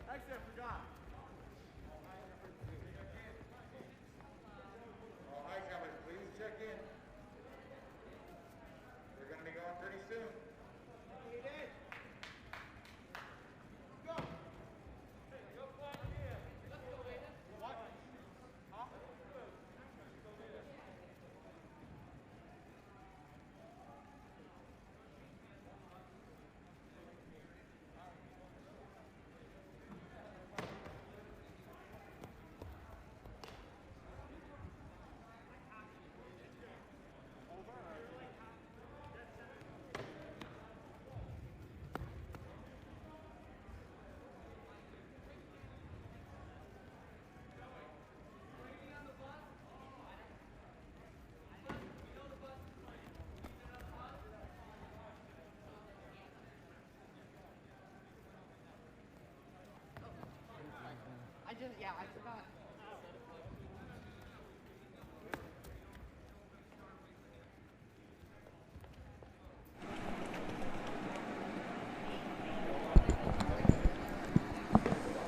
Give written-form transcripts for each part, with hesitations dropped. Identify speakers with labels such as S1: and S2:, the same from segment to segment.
S1: I forgot.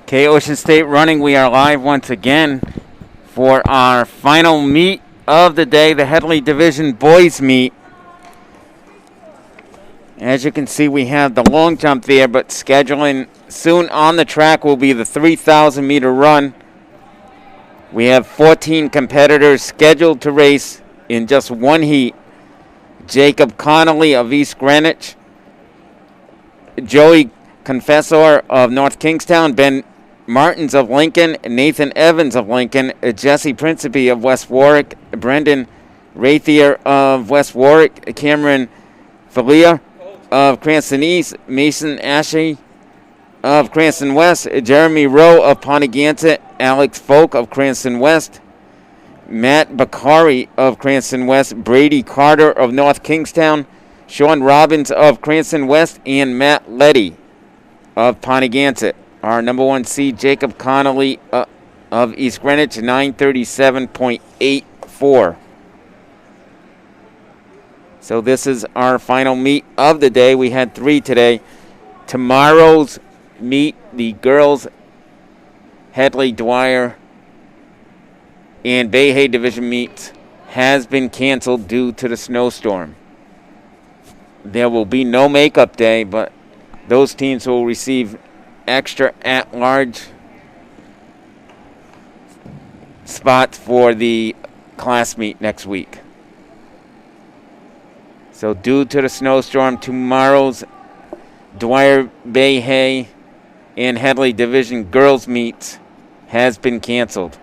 S2: Okay, Ocean State running. We are live once again for our final meet of the day, the Headley Division Boys Meet. As you can see, we have the long jump there, but scheduling soon on the track will be the 3,000 meter run. We have 14 competitors scheduled to race in just one heat. Jacob Connolly of East Greenwich, Joey Confessor of North Kingstown, Ben Martins of Lincoln, Nathan Evans of Lincoln, Jesse Principe of West Warwick, Brendan Rathier of West Warwick, Cameron Falia of Cranston East, Mason Ashe of Cranston West, Jeremy Rowe of Pontigansett, Alex Folk of Cranston West, Matt Bakari of Cranston West, Brady Carter of North Kingstown, Sean Robbins of Cranston West, and Matt Letty of Pontigansett. Our number one seed, Jacob Connolly of East Greenwich, 937.84. So this is our final meet of the day. We had 3 today. Tomorrow's meet, the girls, Headley, Dwyer, and Bayhay Division meets, has been canceled due to the snowstorm. There will be no makeup day, but those teams will receive extra at-large spots for the class meet next week. So due to the snowstorm, tomorrow's Dwyer, Bayhay, and Headley Division girls meets has been canceled.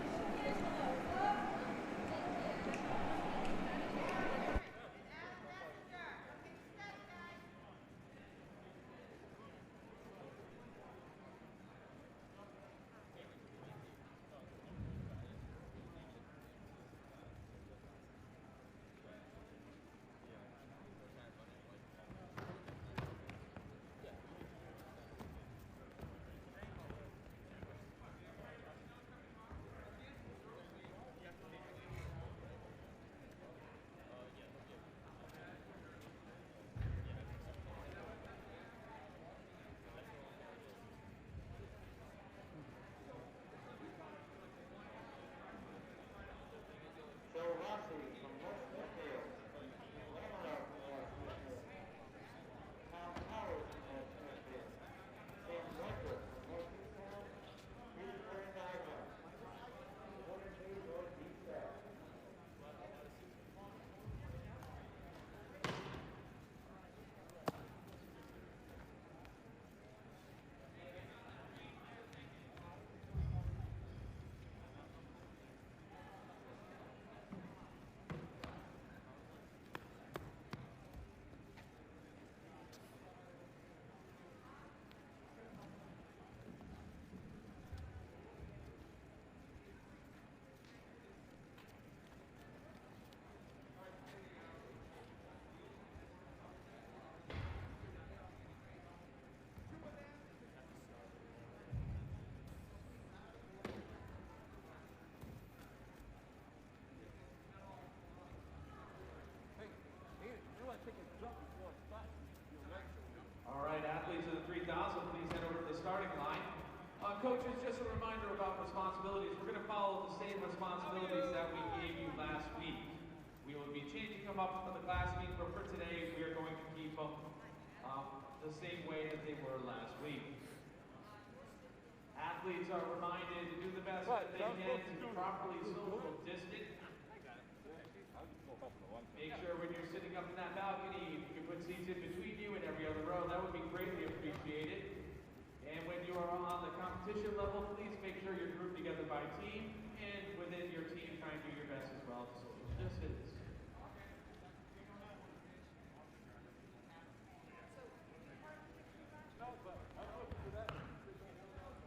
S1: reminder about responsibilities. We're going to follow the same responsibilities that we gave you last week. We will be changing them up for the class meet, but for today, we are going to keep them the same way that they were last week. Athletes are reminded to do the best that they can to properly social distance. Make sure when you're sitting up in that balcony, you can put seats in between you and every other row. That would be greatly appreciated. And when you are on the competition level, please make sure you're grouped together by team, and within your team, try and do your best as well to social distance.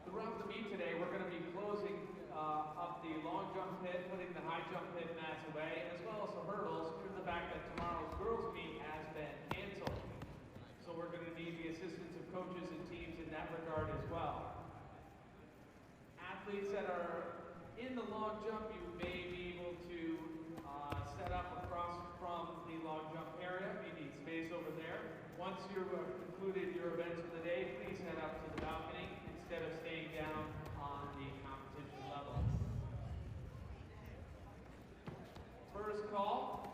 S1: Throughout the meet today, we're going to be closing up the long jump pit, putting the high jump pit mats away, as well as the hurdles, due to the fact that tomorrow's girls meet has been canceled. So we're going to need the assistance of coaches and teams in that regard as well. Athletes that are in the long jump, you may be able to set up across from the long jump area. You need space over there. Once you've concluded your events for the day, please head up to the balcony instead of staying down on the competition level. First call,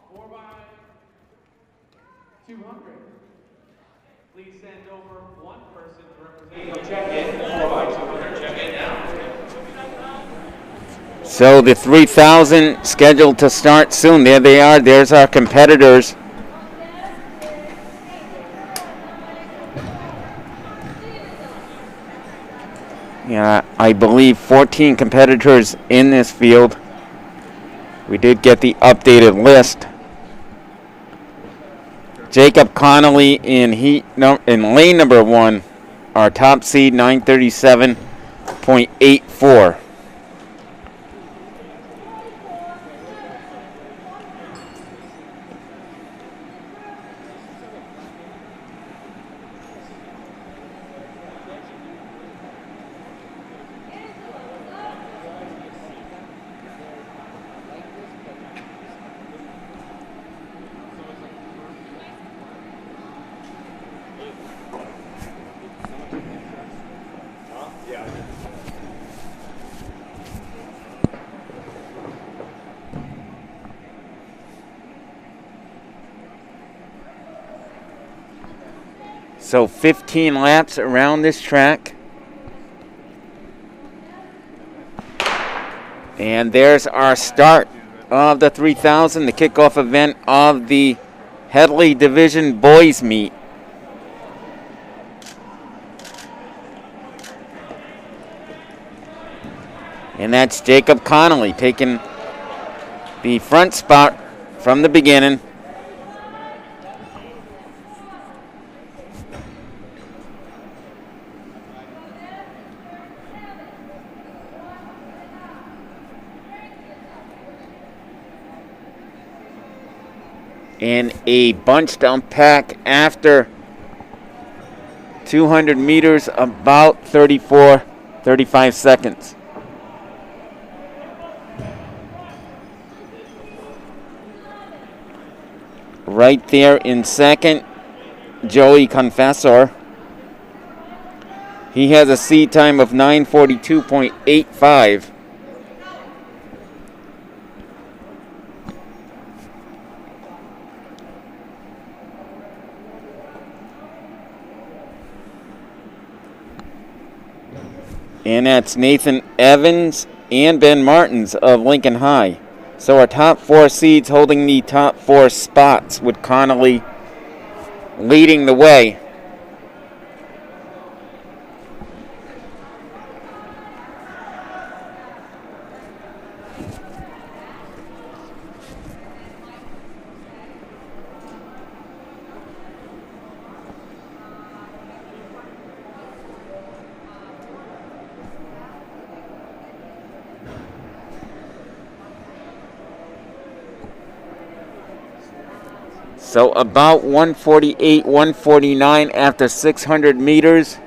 S1: 4x200. Please send over one person to represent. Check in, 4x200, check in now.
S2: So the 3,000 scheduled to start soon. There they are. There's our competitors. Yeah, I believe 14 competitors in this field. We did get the updated list. Jacob Connolly in lane number 1, our top seed 937.84. So 15 laps around this track. And there's our start of the 3,000, the kickoff event of the Headley Division Boys Meet. And that's Jacob Connolly taking the front spot from the beginning. In a bunched up pack after 200 meters, about 35 seconds. Right there in second, Joey Confessor. He has a seed time of 9:42.85. And that's Nathan Evans and Ben Martins of Lincoln High. So our top 4 seeds holding the top 4 spots, with Connolly leading the way. So about 148, 149 after 600 meters.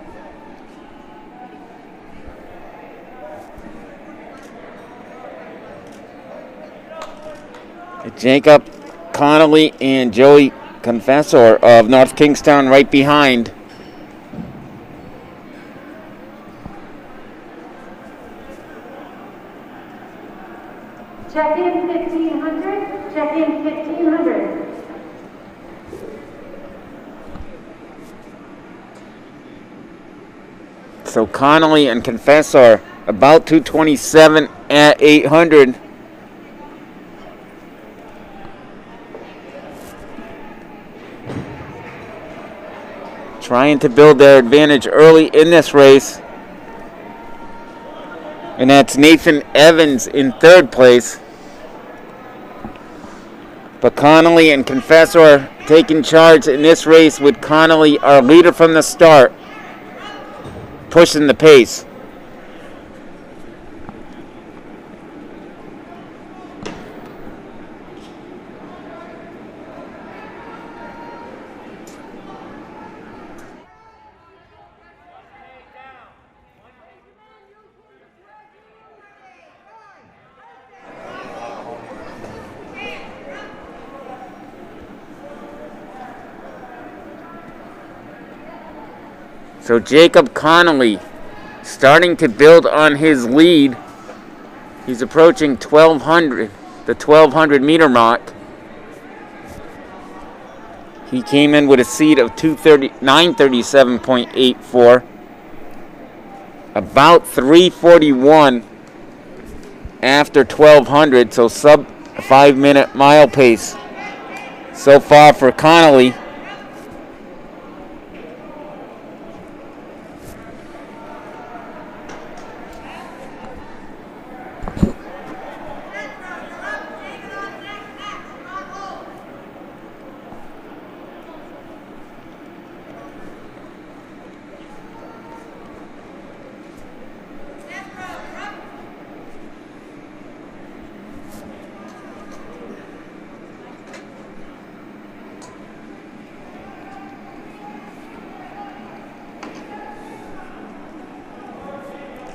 S2: Jacob Connolly and Joey Confessor of North Kingstown right behind.
S3: Check in 1500. Check in 1500.
S2: So Connolly and Confessor about 227 at 800. Trying to build their advantage early in this race. And that's Nathan Evans in third place. But Connolly and Confessor taking charge in this race with Connolly, our leader from the start, pushing the pace. So Jacob Connolly starting to build on his lead. He's approaching 1200, the 1200 meter mark. He came in with a seed of 937.84. About 341 after 1200, so sub 5-minute mile pace so far for Connolly.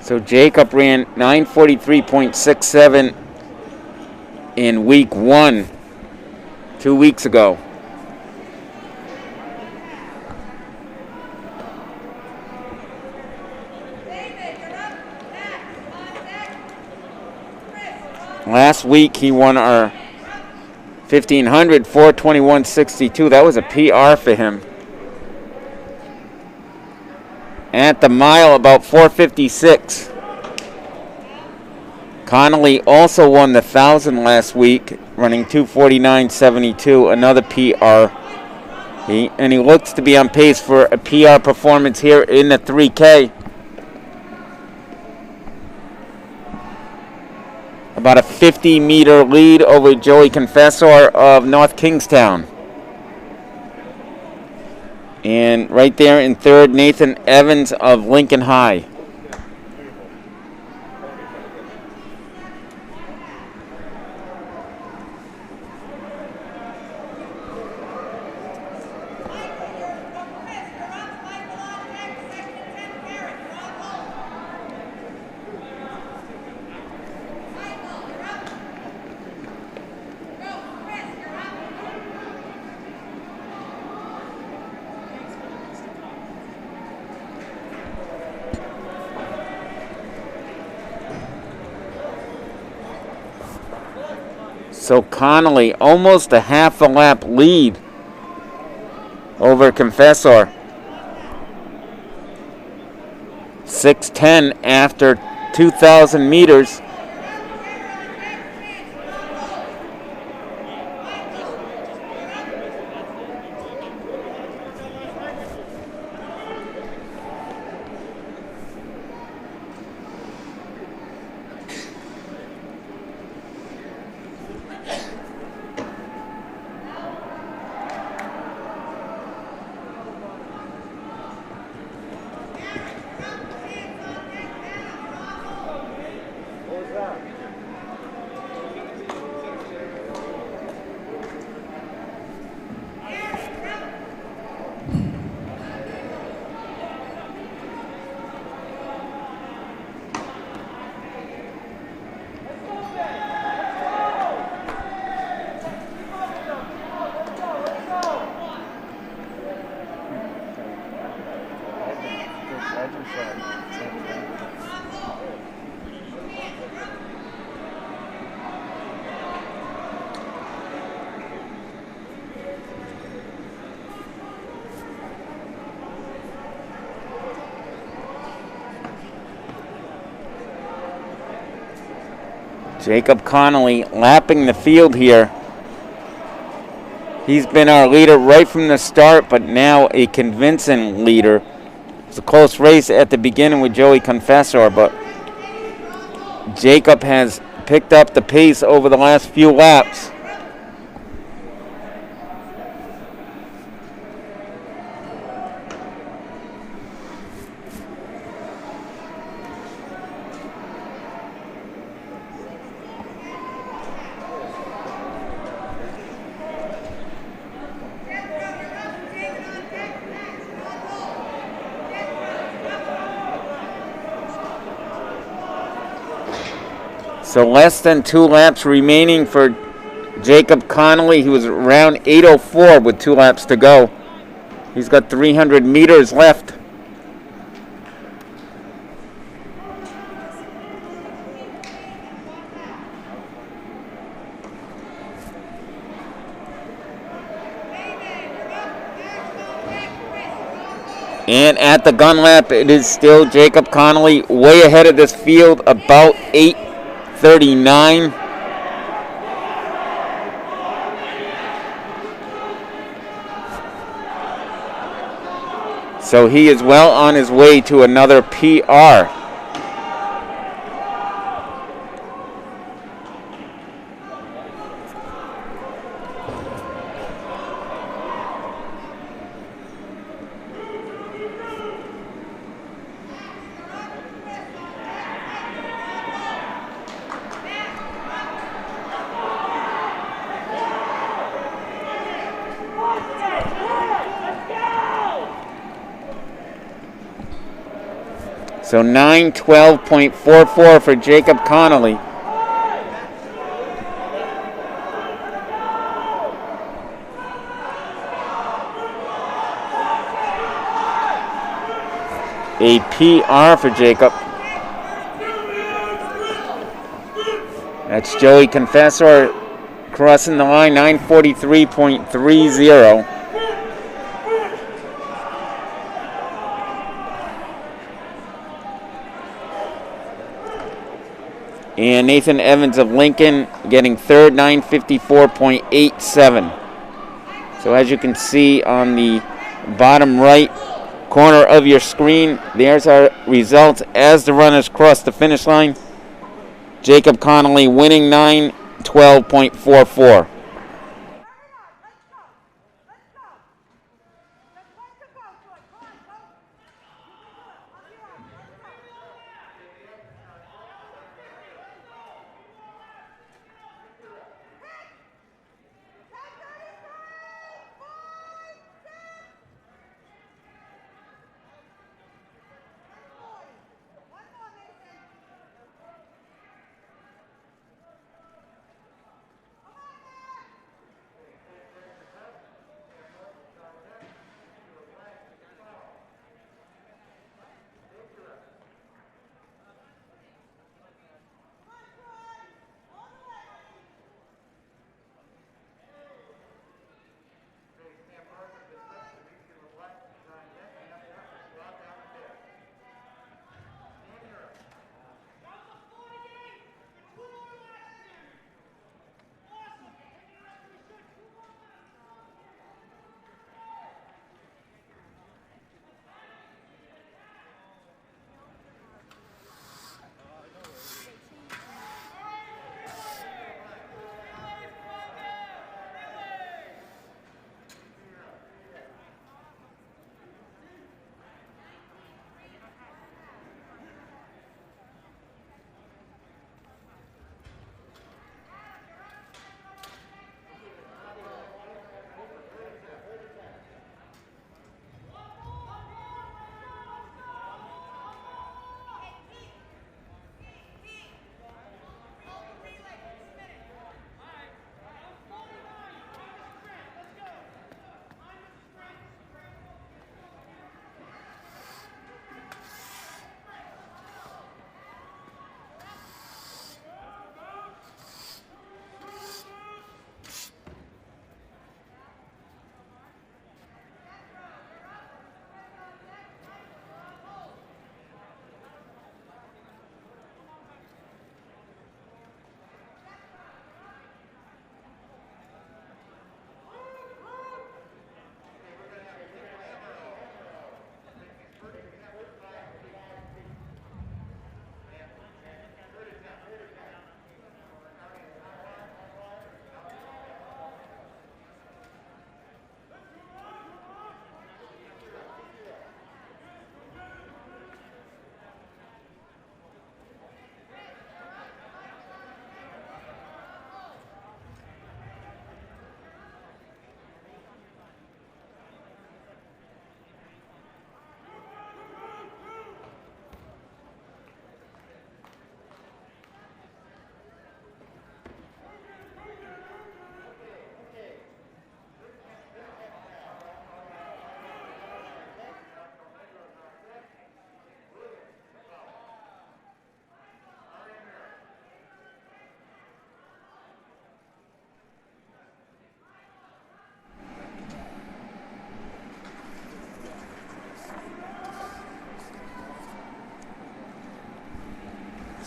S2: So Jacob ran 9:43.67 in week 1, 2 weeks ago. Last week he won our 1500, 4:21.62. That was a PR for him. At the mile, about 4:56. Connolly also won the 1,000 last week, running 2:49.72, another PR. And he looks to be on pace for a PR performance here in the 3K. About a 50-meter lead over Joey Confessor of North Kingstown. And right there in third, Nathan Evans of Lincoln High. So Connolly almost a half a lap lead over Confessor. 6:10 after 2,000 meters. Jacob Connolly lapping the field here. He's been our leader right from the start, but now a convincing leader. It's a close race at the beginning with Joey Confessor, but Jacob has picked up the pace over the last few laps. So less than 2 laps remaining for Jacob Connolly. He was around 8:04 with 2 laps to go. He's got 300 meters left. And at the gun lap, it is still Jacob Connolly way ahead of this field, about 8:39. So he is well on his way to another PR. So 9:12.44 for Jacob Connolly. A PR for Jacob. That's Joey Confessor crossing the line, 9:43.30. And Nathan Evans of Lincoln getting third, 9:54.87. So as you can see on the bottom right corner of your screen, there's our results as the runners cross the finish line. Jacob Connolly winning 9:12.44.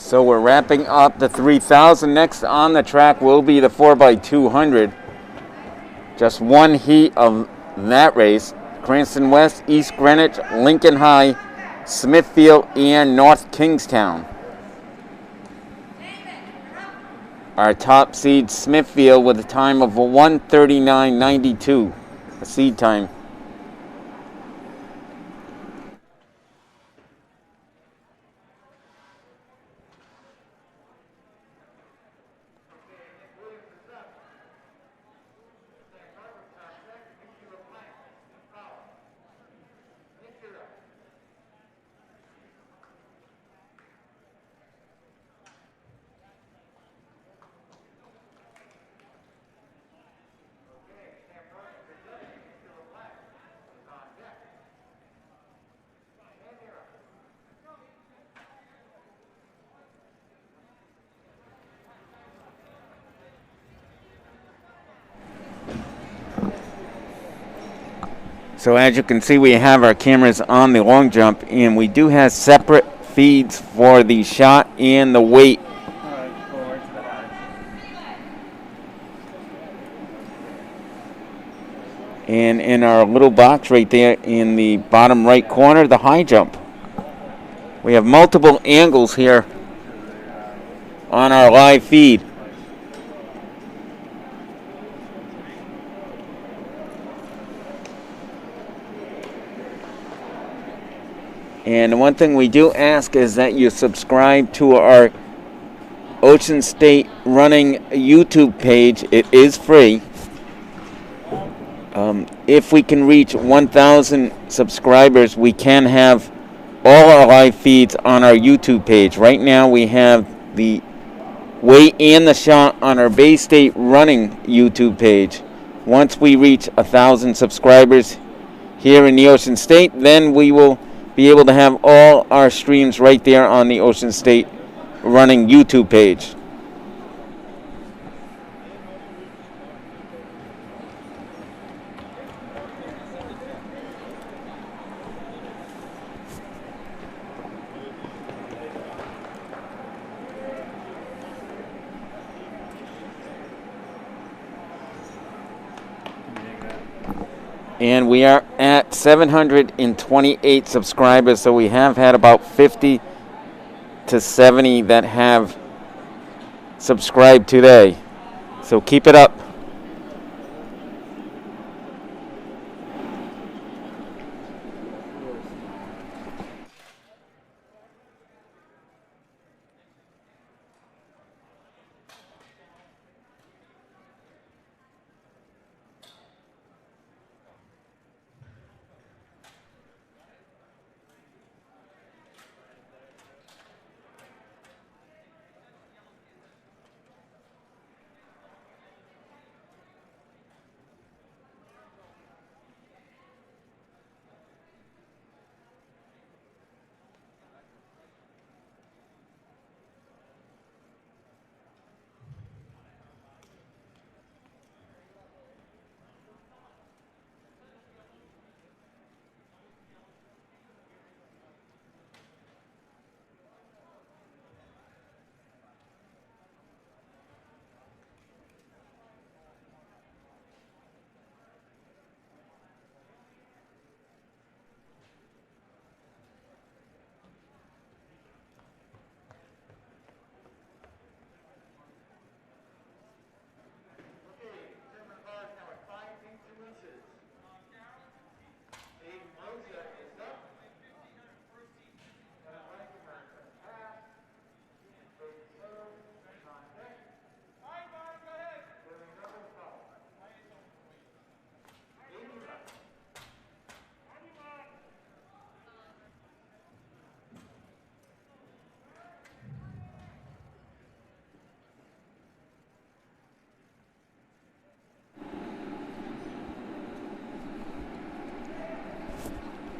S2: So we're wrapping up the 3,000. Next on the track will be the 4x200. Just one heat of that race. Cranston West, East Greenwich, Lincoln High, Smithfield, and North Kingstown. Our top seed, Smithfield, with a time of 1:39.92, a seed time. So as you can see, we have our cameras on the long jump, and we do have separate feeds for the shot and the weight. And in our little box right there in the bottom right corner, the high jump. We have multiple angles here on our live feed. And one thing we do ask is that you subscribe to our Ocean State Running YouTube page. It is free. If we can reach 1,000 subscribers, we can have all our live feeds on our YouTube page. Right now we have the weight and the shot on our Bay State Running YouTube page. Once we reach 1,000 subscribers here in the Ocean State, then we will be able to have all our streams right there on the Ocean State Running YouTube page. And we are at 728 subscribers, so we have had about 50 to 70 that have subscribed today. So keep it up.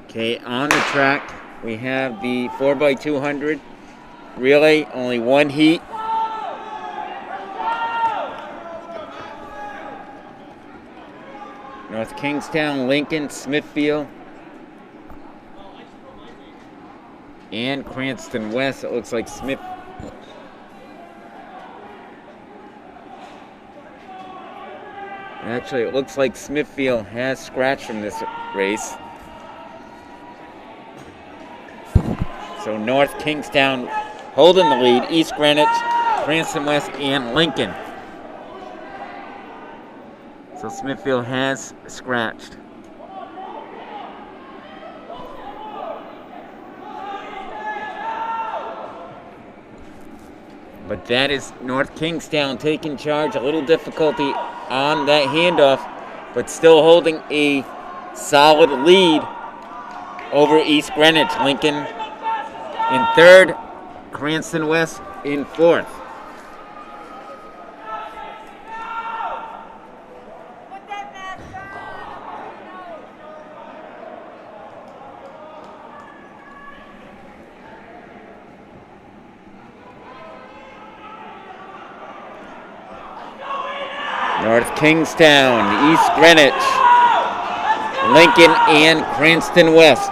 S2: Okay, on the track, we have the 4x200 relay, only one heat. North Kingstown, Lincoln, Smithfield, and Cranston West. It looks like Actually, it looks like Smithfield has scratched from this race. So North Kingstown holding the lead. East Greenwich, Cranston West, and Lincoln. So Smithfield has scratched. But that is North Kingstown taking charge. A little difficulty on that handoff, but still holding a solid lead over East Greenwich. Lincoln in third, Cranston West in fourth. North Kingstown, East Greenwich, Lincoln, and Cranston West.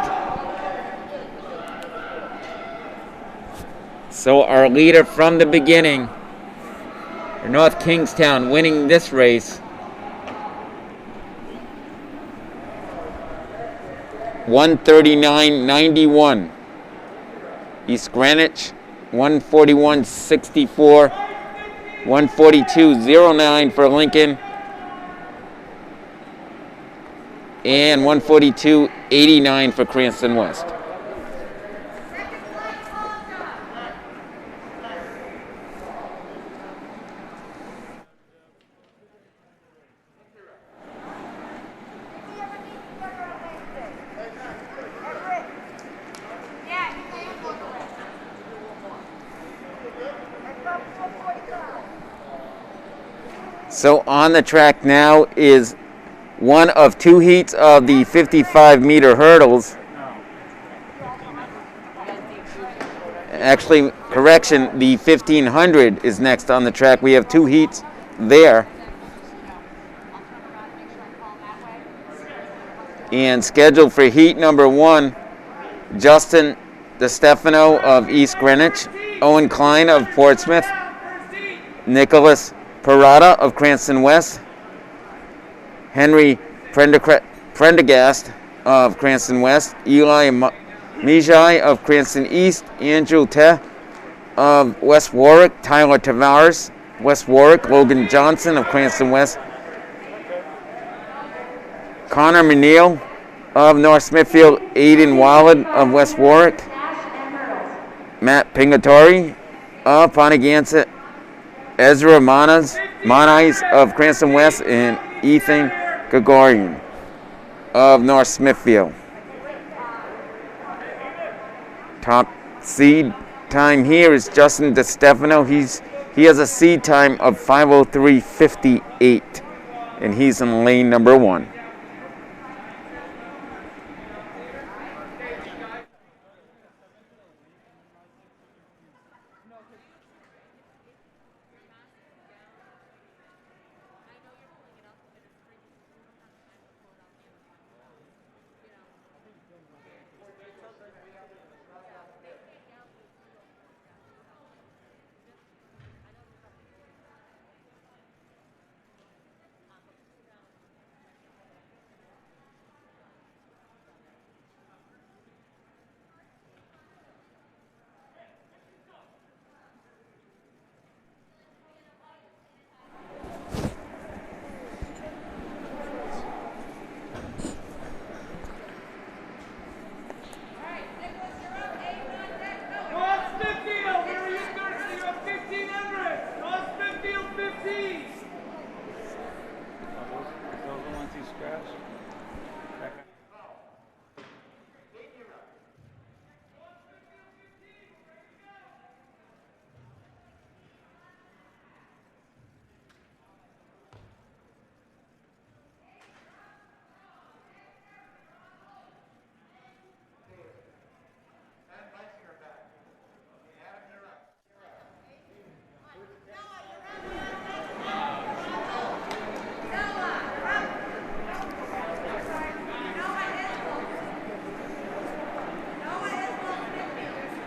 S2: So our leader from the beginning, North Kingstown, winning this race. 139.91. East Greenwich, 141.64. 142.09 for Lincoln, and 142.89 for Cranston West. So on the track now is one of two heats of the 55-meter hurdles. Actually, correction, the 1500 is next on the track. We have two heats there. And scheduled for heat number one, Justin DeStefano of East Greenwich, Owen Klein of Portsmouth, Nicholas Parada of Cranston West, Henry Prendergast of Cranston West, Eli Mijai of Cranston East, Andrew Teh of West Warwick, Tyler Tavares, West Warwick, Logan Johnson of Cranston West, Connor Menil of North Smithfield, Aiden Wallen of West Warwick, Matt Pingatori of Pontiganset, Ezra Monais of Cranston West, and Ethan Gregorian of North Smithfield. Top seed time here is Justin DeStefano. He has a seed time of 5:03.58, and he's in lane number one.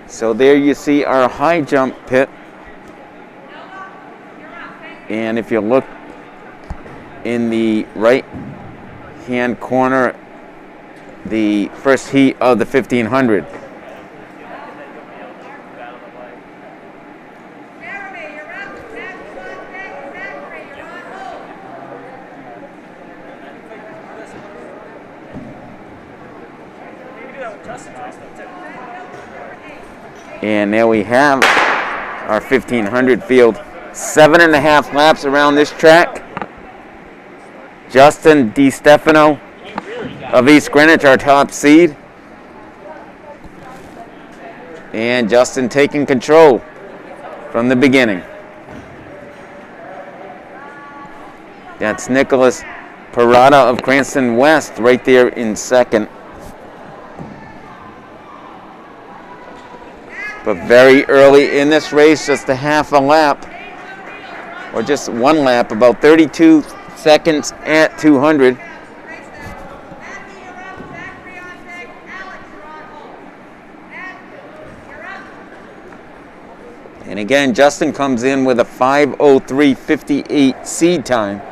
S2: So there you see our high jump pit. And if you look in the right hand corner, the first heat of the 1500. And there we have our 1500 field. 7.5 laps around this track. Justin DiStefano of East Greenwich, our top seed. And Justin taking control from the beginning. That's Nicholas Parada of Cranston West right there in second. But very early in this race, just a half a lap, or just one lap, about 32 seconds at 200. And again, Justin comes in with a 5:03.58 seed time.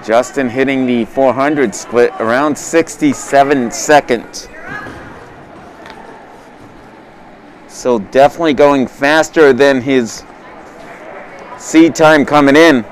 S2: Justin hitting the 400 split around 67 seconds. So definitely going faster than his seed time coming in.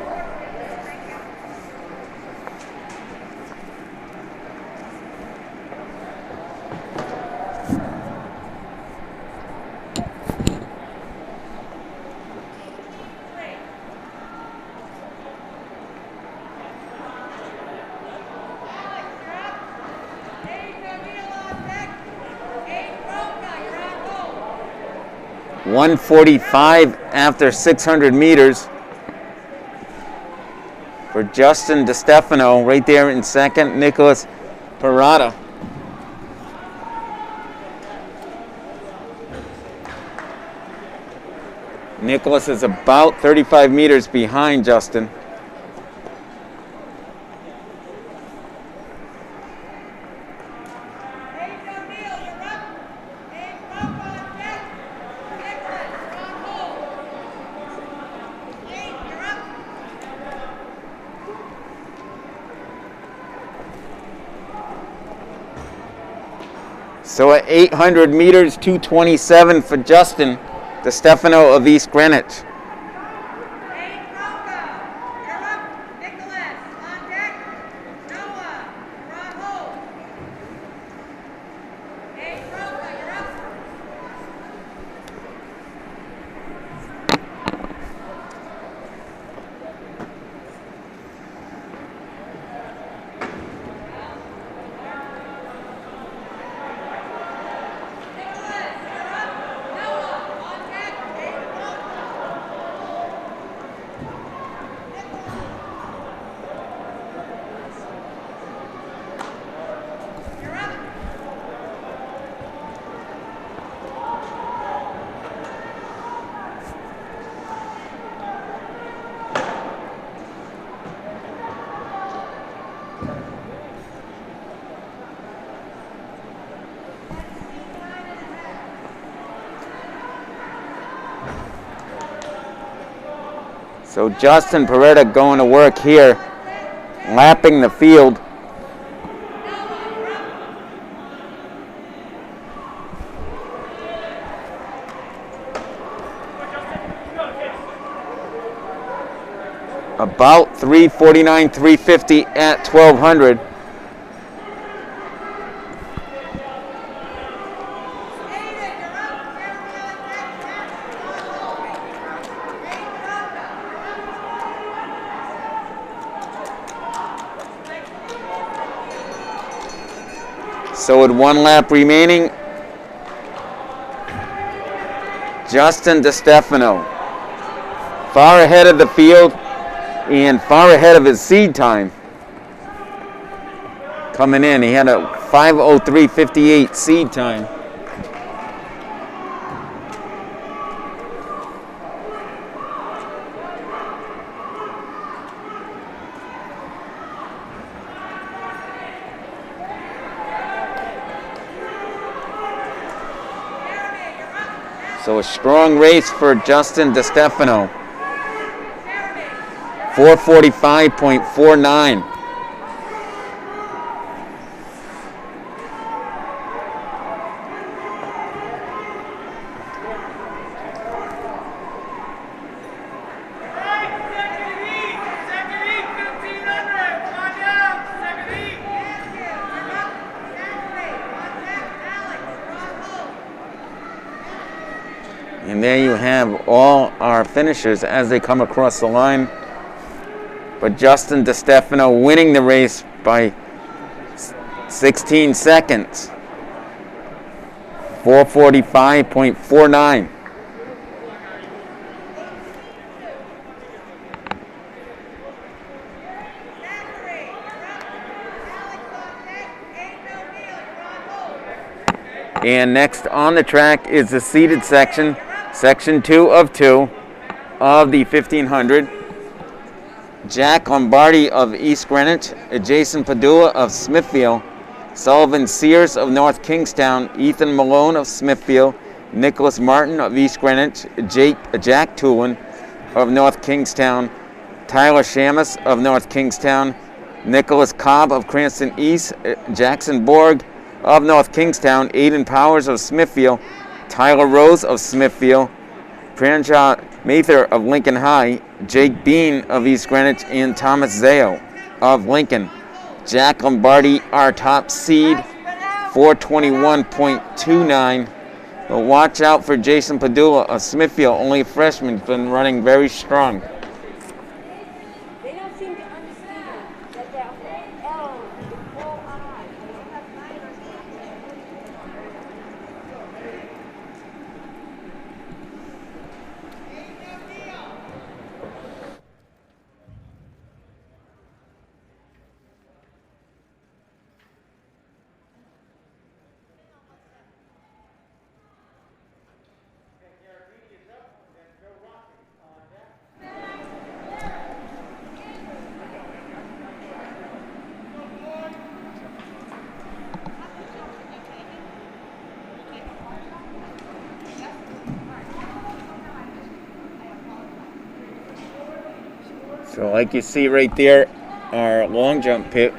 S2: .145 after 600 meters for Justin DiStefano right there in second. Nicholas Parada. Nicholas is about 35 meters behind Justin. So at 800 meters, 2:27 for Justin DiStefano of East Greenwich. So Justin Parada going to work here, lapping the field. About 3:49, 3:50 at 1200. So with one lap remaining, Justin DiStefano far ahead of the field and far ahead of his seed time. Coming in, he had a 5:03.58 seed time. So a strong race for Justin DeStefano. 4:45.49. And there you have all our finishers as they come across the line. But Justin DeStefano winning the race by 16 seconds. 4:45.49. And next on the track is the seated section, section 2 of 2 of the 1500. Jack Lombardi of East Greenwich, Jason Padula of Smithfield, Sullivan Sears of North Kingstown, Ethan Malone of Smithfield, Nicholas Martin of East Greenwich, Jack Toulon of North Kingstown, Tyler Shamus of North Kingstown, Nicholas Cobb of Cranston East, Jackson Borg of North Kingstown, Aiden Powers of Smithfield, Tyler Rose of Smithfield, Pranjot Mather of Lincoln High, Jake Bean of East Greenwich, and Thomas Zale of Lincoln. Jack Lombardi, our top seed, 4:21.29. But watch out for Jason Padula of Smithfield, only a freshman, been running very strong.
S3: They don't seem to understand that that whole L is a whole I.
S2: So like you see right there, our long jump pit.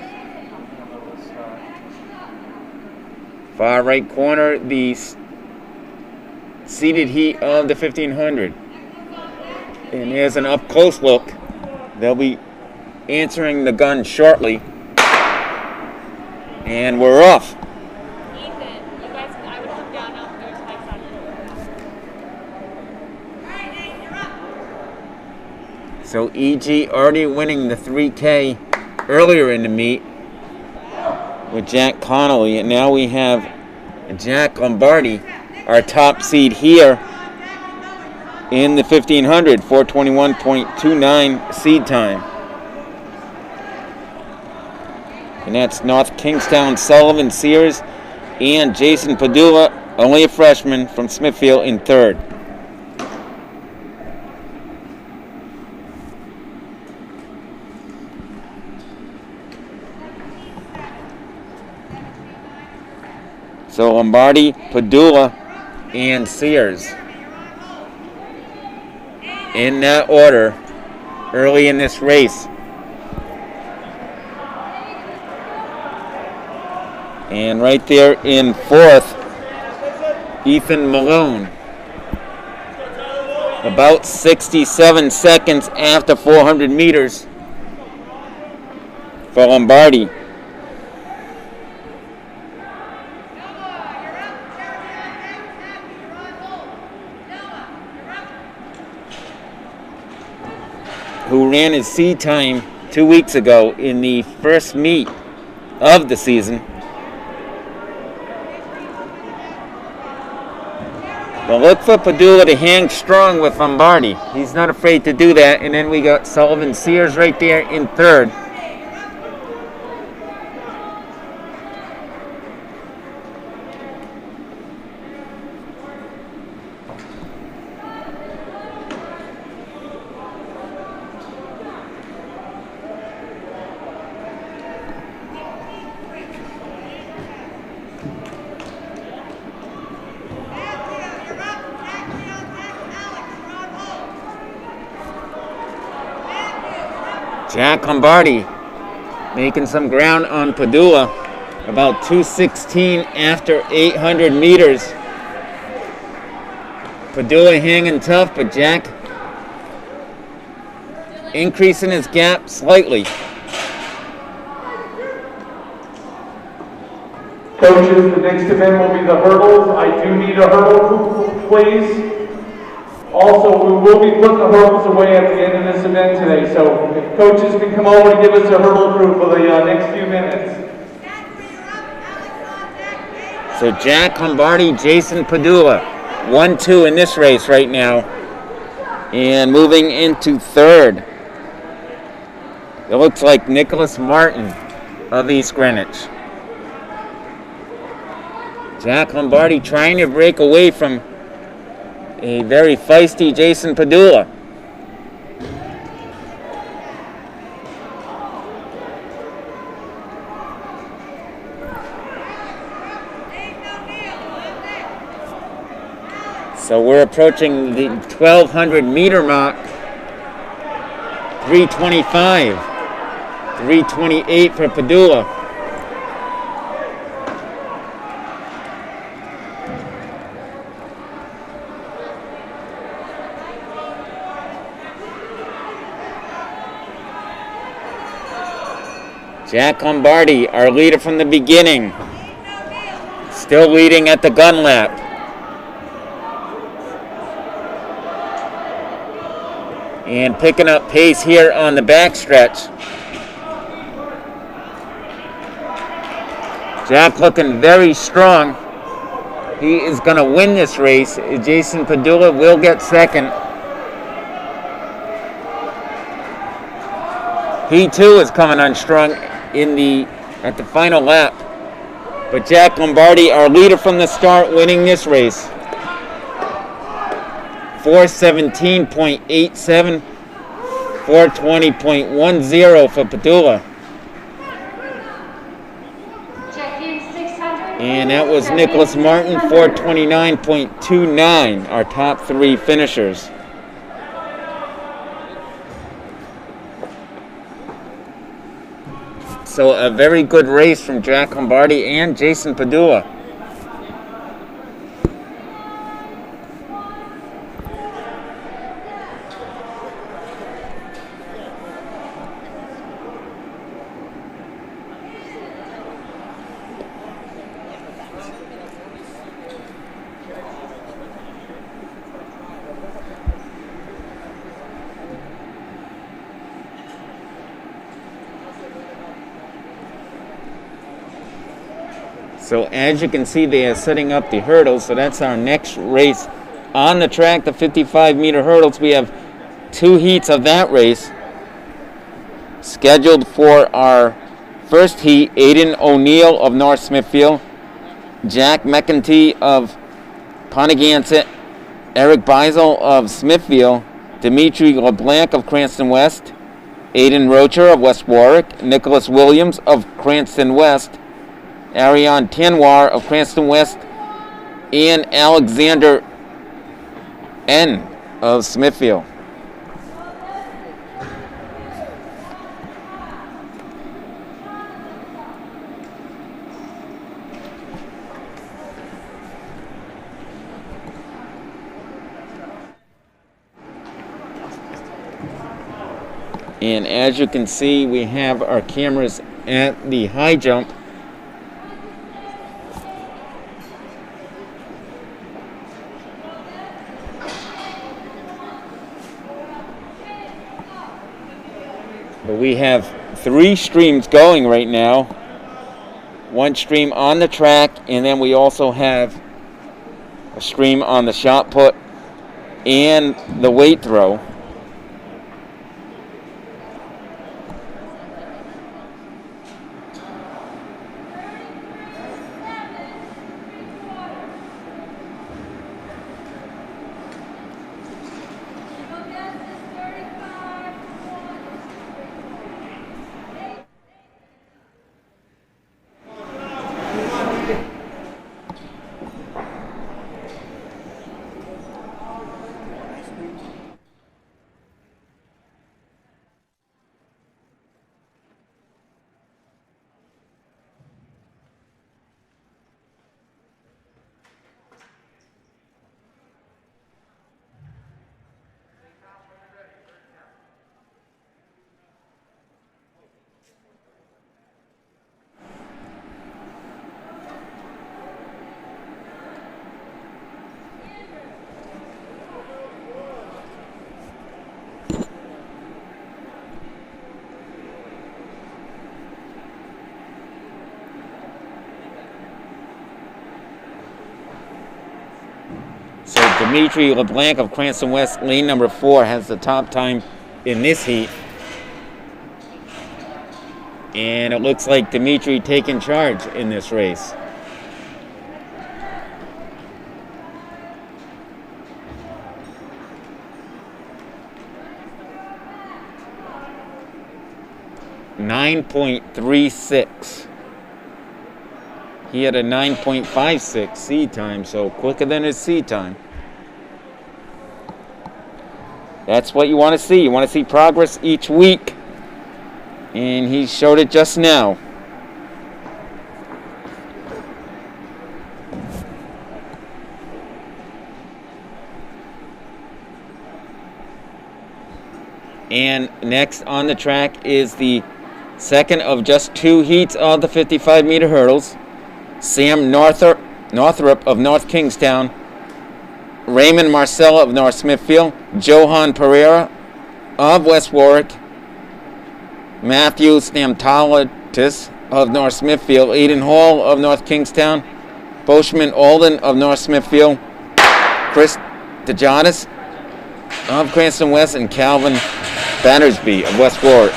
S2: Far right corner, the seated heat of the 1500. And here's an up close look. They'll be answering the gun shortly. And we're off.
S4: Ethan, you guys, I would come down now and do a tight side.
S2: So EG already winning the 3K earlier in the meet with Jack Connolly, and now we have Jack Lombardi, our top seed here in the 1500, 4:21.29 seed time. And that's North Kingstown, Sullivan Sears, and Jason Padula, only a freshman from Smithfield, in third. So Lombardi, Padula, and Sears in that order early in this race. And right there in fourth, Ethan Malone. About 67 seconds after 400 meters for Lombardi. Who ran his seed time 2 weeks ago in the first meet of the season. But look for Padula to hang strong with Lombardi. He's not afraid to do that. And then we got Sullivan Sears right there in third. Jack Lombardi making some ground on Padula. About 2:16 after 800 meters. Padula hanging tough, but Jack increasing his gap slightly.
S1: Coaches, the next event will be the hurdles. I do need a hurdle, please. Also, we will be putting the hurdles away at the end of this event today, so if coaches can come over and give us a hurdle crew for the next few minutes.
S2: So Jack Lombardi, Jason Padula, 1-2 in this race right now. And moving into third, it looks like Nicholas Martin of East Greenwich. Jack Lombardi trying to break away from a very feisty Jason Padula. So we're approaching the 1,200 meter mark. 3:25, 3:28 for Padula. Jack Lombardi, our leader from the beginning, still leading at the gun lap. And picking up pace here on the backstretch. Jack looking very strong. He is going to win this race. Jason Padula will get second. He too is coming on strong at the final lap. But Jack Lombardi, our leader from the start, winning this race. 4:17.87, 4:20.10 for Padula. And that was Nicholas Martin, 4:29.29, our top three finishers. So a very good race from Jack Lombardi and Jason Padula. So as you can see, they are setting up the hurdles. So that's our next race on the track, the 55-meter hurdles. We have two heats of that race scheduled for our first heat. Aiden O'Neill of North Smithfield, Jack McEntee of Pontigansett, Eric Beisel of Smithfield, Dimitri LeBlanc of Cranston West, Aiden Rocher of West Warwick, Nicholas Williams of Cranston West, Ariane Tanwar of Cranston West, and Alexander N. of Smithfield. And as you can see, we have our cameras at the high jump. But we have three streams going right now. One stream on the track, and then we also have a stream on the shot put and the weight throw. Dimitri LeBlanc of Cranston West, lane number 4, has the top time in this heat. And it looks like Dimitri taking charge in this race. .36. He had a 9.56 C time, so quicker than his C time. That's what you want to see. You want to see progress each week. And he showed it just now. And next on the track is the second of just 2 heats of the 55-meter hurdles. Sam Northrup of North Kingstown, Raymond Marcella of North Smithfield, Johan Pereira of West Warwick, Matthew Stamtalatis of North Smithfield, Aiden Hall of North Kingstown, Boschman Alden of North Smithfield, Chris DeJonis of Cranston West, and Calvin Battersby of West Warwick.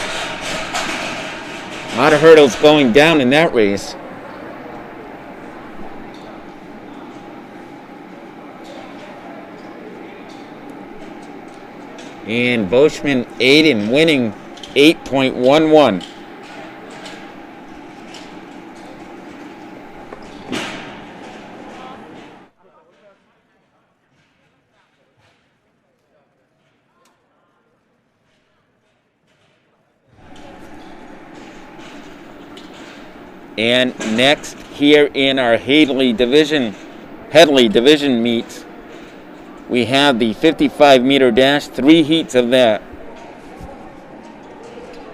S2: A lot of hurdles going down in that race. And Boschman Aiden winning 8.11. And next here in our Headley division meets, we have the 55-meter dash, 3 heats of that.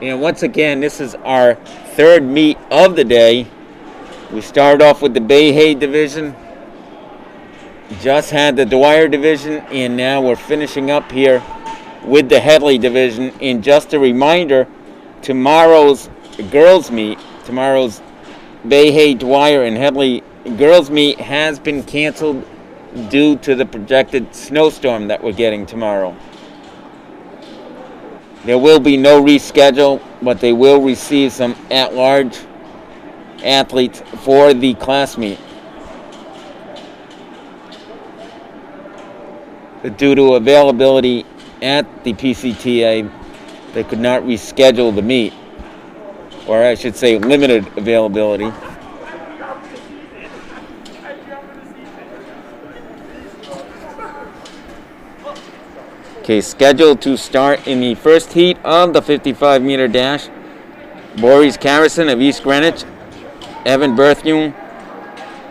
S2: And once again, this is our 3rd meet of the day. We started off with the Bay Hay division, just had the Dwyer division, and now we're finishing up here with the Headley division. And just a reminder, tomorrow's girls meet, tomorrow's Bay Hay, Dwyer, and Headley girls meet has been canceled due to the projected snowstorm that we're getting tomorrow. There will be no reschedule, but they will receive some at-large athletes for the class meet. Due to availability at the PCTA, they could not reschedule the meet, or I should say limited availability. Okay, scheduled to start in the first heat of the 55-meter dash. Boris Carrison of East Greenwich, Evan Berthune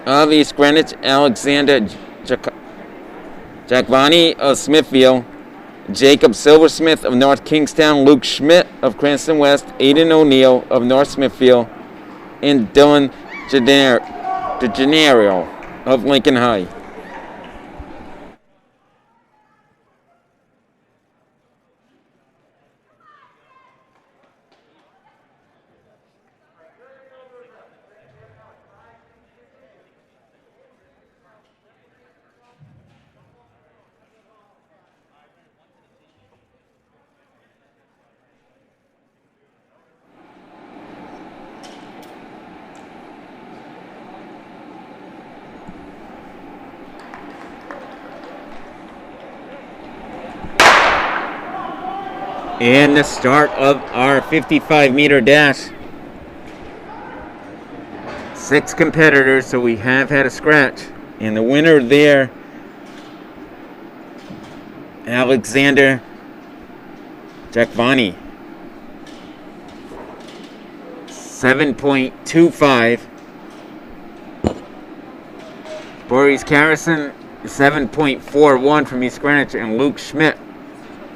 S2: of East Greenwich, Alexander Jakvani of Smithfield, Jacob Silversmith of North Kingstown, Luke Schmidt of Cranston West, Aiden O'Neill of North Smithfield, and Dylan DeGenario of Lincoln High. And the start of our 55-meter dash. 6 competitors, so we have had a scratch. And the winner there, Alexander Jakvani. 7.25. Boris Carrison, 7.41 from East Greenwich, and Luke Schmidt,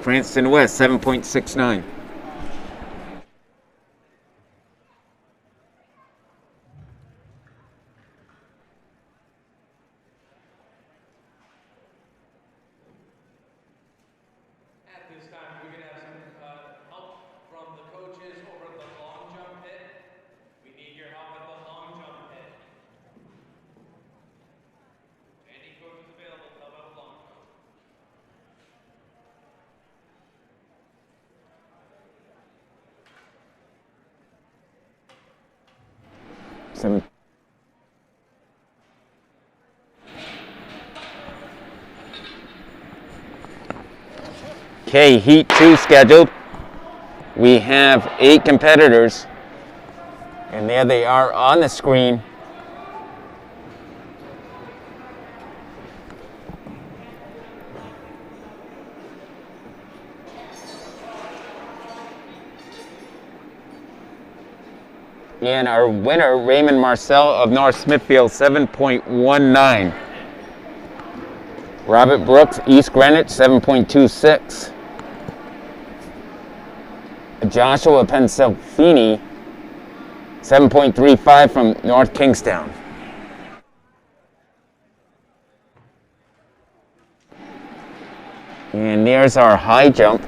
S2: Cranston West, 7.69.
S1: At this time, we're going to have some help from the coaches over at the long jump pit. We need your help at the long jump pit. Any coaches available to help out long jump?
S2: Okay, Heat 2 scheduled. We have 8 competitors, and there they are on the screen. And our winner, Raymond Marcel of North Smithfield, 7.19. Robert Brooks, East Greenwich, 7.26. Joshua Pensilfini, 7.35 from North Kingstown. And there's our high jump.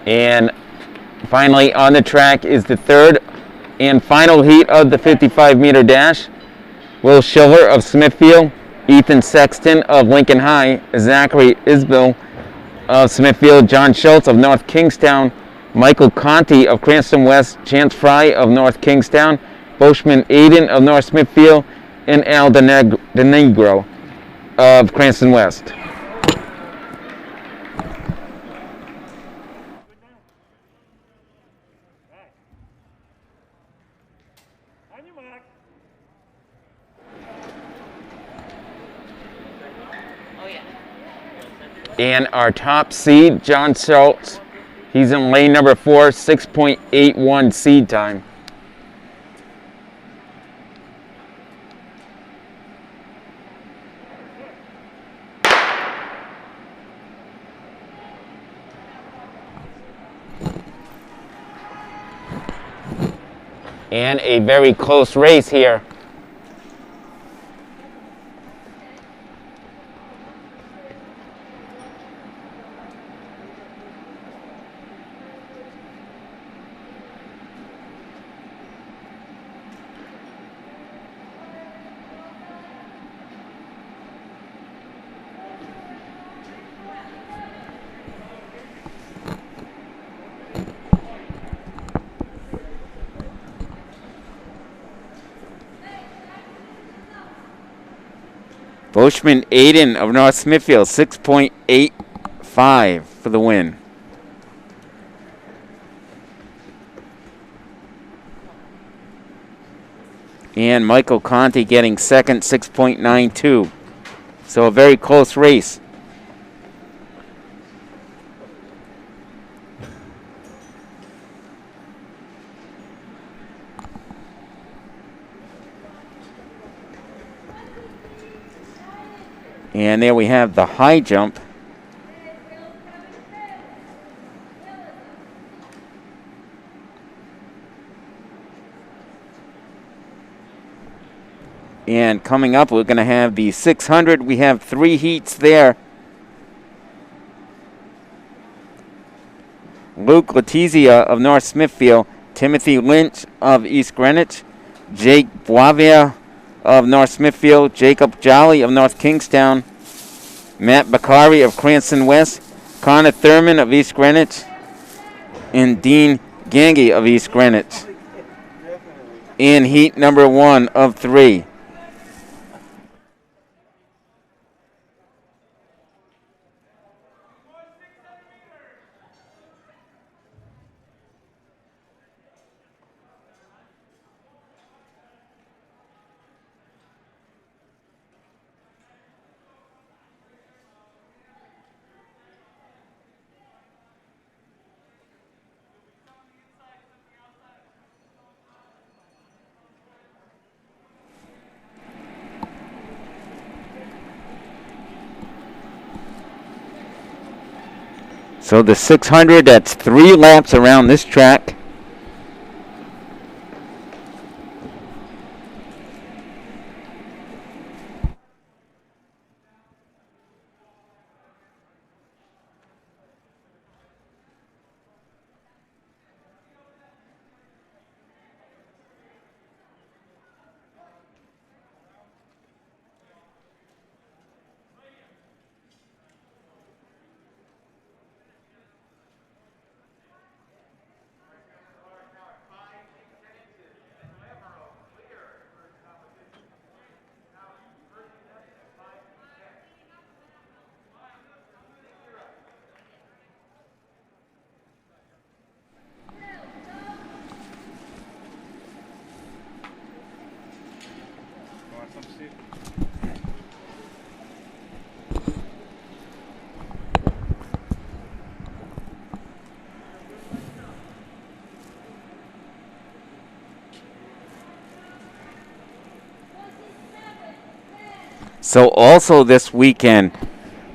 S2: And finally on the track is the third and final heat of the 55-meter dash. Will Schiller of Smithfield, Ethan Sexton of Lincoln High, Zachary Isbell of Smithfield, John Schultz of North Kingstown, Michael Conti of Cranston West, Chance Fry of North Kingstown, Boschman Aiden of North Smithfield, and Al Denegro of Cranston West. And our top seed, John Schultz, he's in lane number 4, 6.81 seed time. And a very close race here. Boschman Aiden of North Smithfield, 6.85 for the win. And Michael Conti getting second, 6.92. So a very close race. And there we have the high jump. And coming up, we're going to have the 600. We have 3 heats there. Luke Letizia of North Smithfield, Timothy Lynch of East Greenwich, Jake Boisvert of North Smithfield, Jacob Jolly of North Kingstown, Matt Bakari of Cranston West, Connor Thurman of East Greenwich, and Dean Gangi of East Greenwich in heat number 1 of 3. So the 600, that's 3 laps around this track. So also this weekend,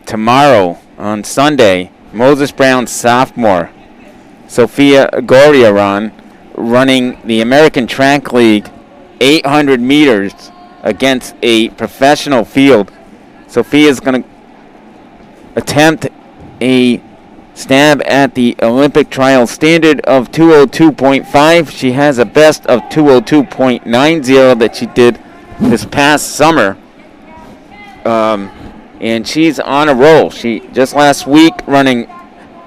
S2: tomorrow on Sunday, Moses Brown's sophomore, Sophia Goriaran, running the American Track League 800 meters against a professional field. Sophia's going to attempt a stab at the Olympic trial standard of 202.5. She has a best of 202.90 that she did this past summer. And she's on a roll. She just last week running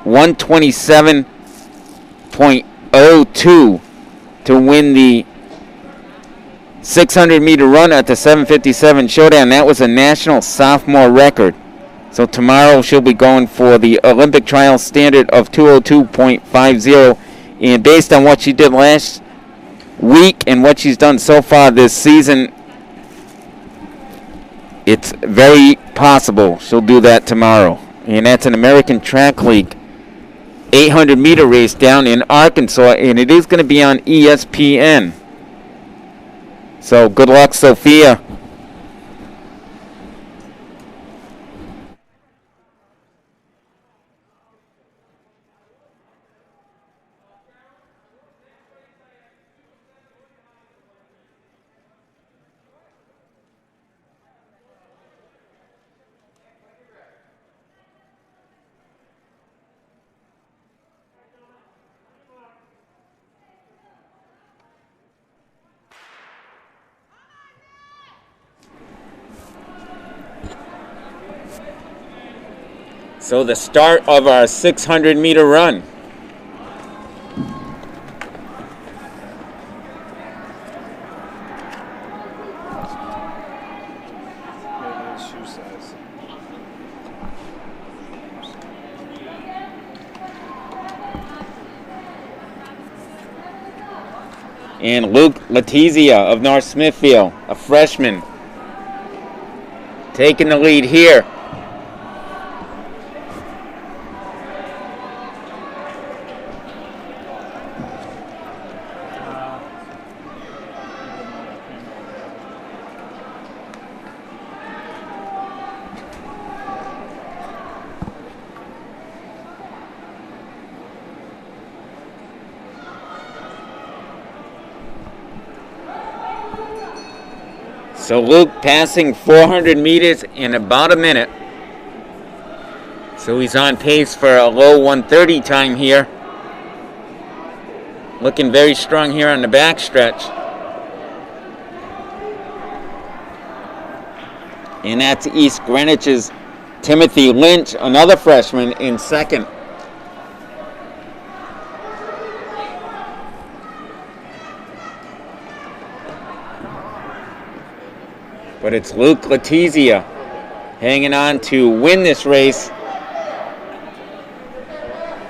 S2: 127.02 to win the 600-meter run at the 757 Showdown. That was a national sophomore record. So tomorrow she'll be going for the Olympic trial standard of 202.50. And based on what she did last week and what she's done so far this season, it's very possible she'll do that tomorrow. And that's an American Track League 800-meter race down in Arkansas, and it is going to be on ESPN. So good luck, Sophia. So the start of our 600-meter run. And Luke Letizia of North Smithfield, a freshman, taking the lead here. So Luke passing 400 meters in about a minute. So he's on pace for a low 1:30 time here. Looking very strong here on the backstretch. And that's East Greenwich's Timothy Lynch, another freshman, in second. But it's Luke Letizia hanging on to win this race.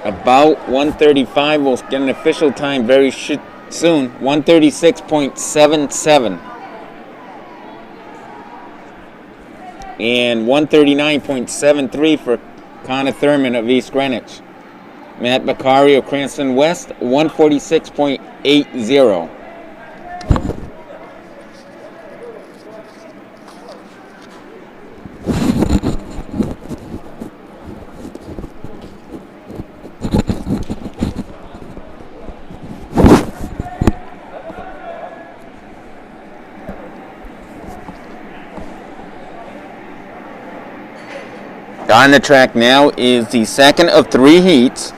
S2: About 1:35. We'll get an official time very soon. 1:36.77. And 1:39.73 for Connor Thurman of East Greenwich. Matt Bakari of Cranston West, 1:46.80. On the track now is the second of three heats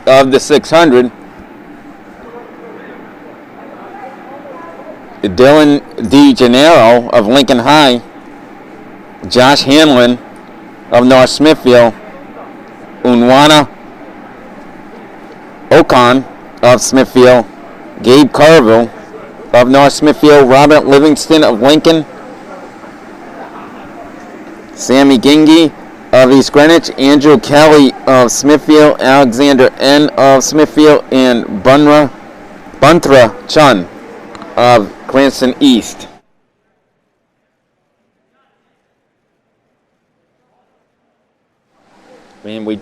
S2: of the 600. Dylan DeGennaro of Lincoln High, Josh Hanlon of North Smithfield, Unwana Okan of Smithfield, Gabe Carville of North Smithfield, Robert Livingston of Lincoln, Sammy Gingy of East Greenwich, Andrew Kelly of Smithfield, Alexander N. of Smithfield, and Buntra Chun of Cranston East. And we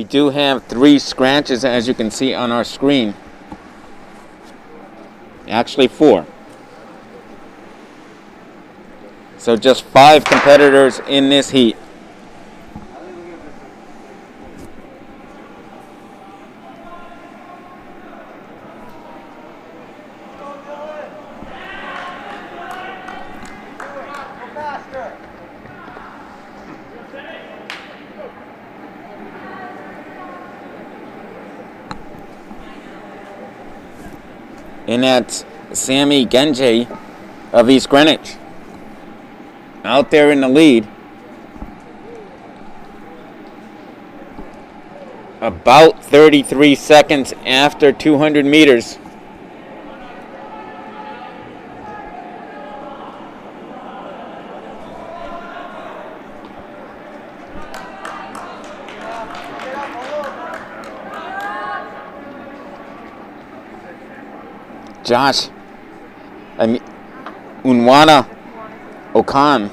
S2: do have 3 scratches, as you can see on our screen. Actually 4. So just 5 competitors in this heat. And that's Sammy Genji of East Greenwich, out there in the lead. About 33 seconds after 200 meters. Josh, Unwana Okan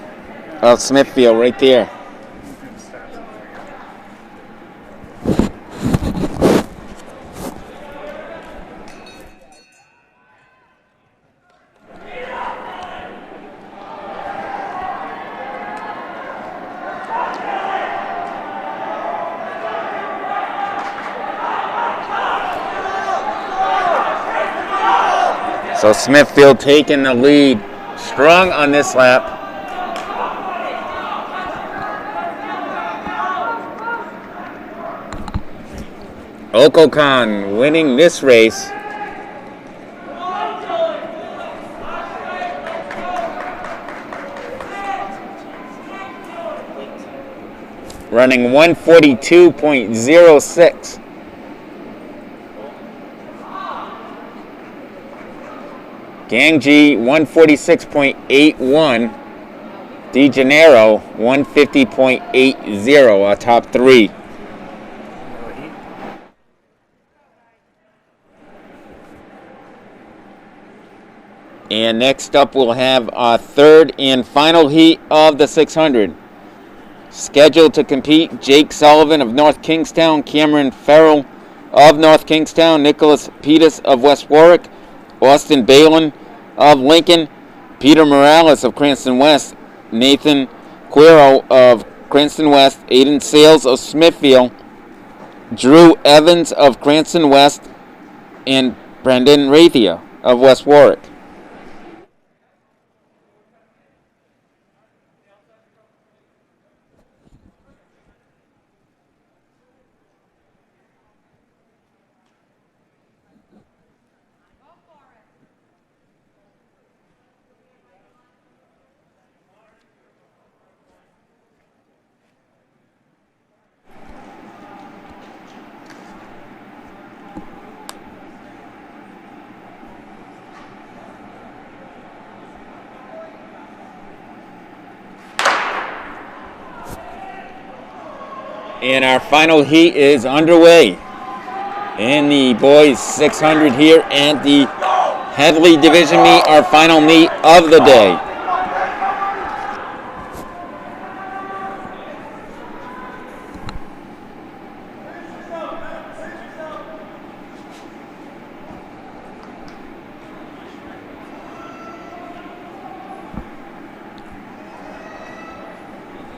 S2: of Smithfield right there. So Smithfield taking the lead, strong on this lap. Okokan winning this race. Running 142.06. Gangji 146.81. De Janeiro 150.80, our top 3. And next up we'll have our 3rd and final heat of the 600. Scheduled to compete Jake Sullivan of North Kingstown, Cameron Farrell of North Kingstown, Nicholas Peters of West Warwick, Austin Balin of Lincoln, Peter Morales of Cranston West, Nathan Quiro of Cranston West, Aiden Sales of Smithfield, Drew Evans of Cranston West, and Brendan Rathia of West Warwick. And our final heat is underway in the boys 600 here at the Headley Division meet, our final meet of the day.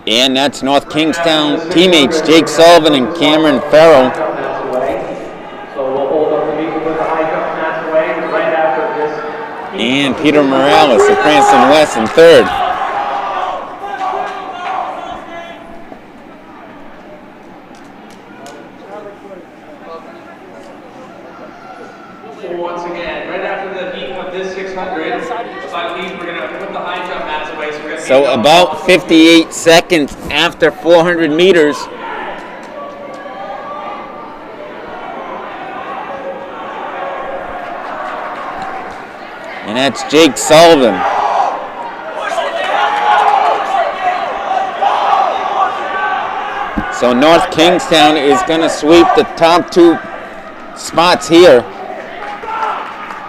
S2: And that's North Kingstown teammates Jake Sullivan and Cameron Farrell. And Peter Morales of Cranston West in 3rd.
S1: Once again, right after the heat of this 600, I believe we're going to put the high jump mats away.
S2: So about 58 seconds after 400 meters. And that's Jake Sullivan. So North Kingstown is going to sweep the top 2 spots here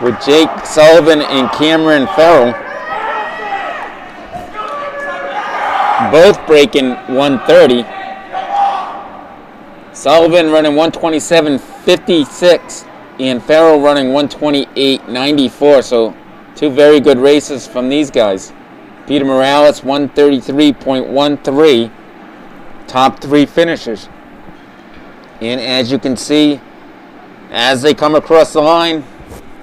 S2: with Jake Sullivan and Cameron Farrell both breaking 130. Sullivan running 127.56 and Farrell running 128.94. So two very good races from these guys. Peter Morales 133.13. Top three finishers. And as you can see, as they come across the line,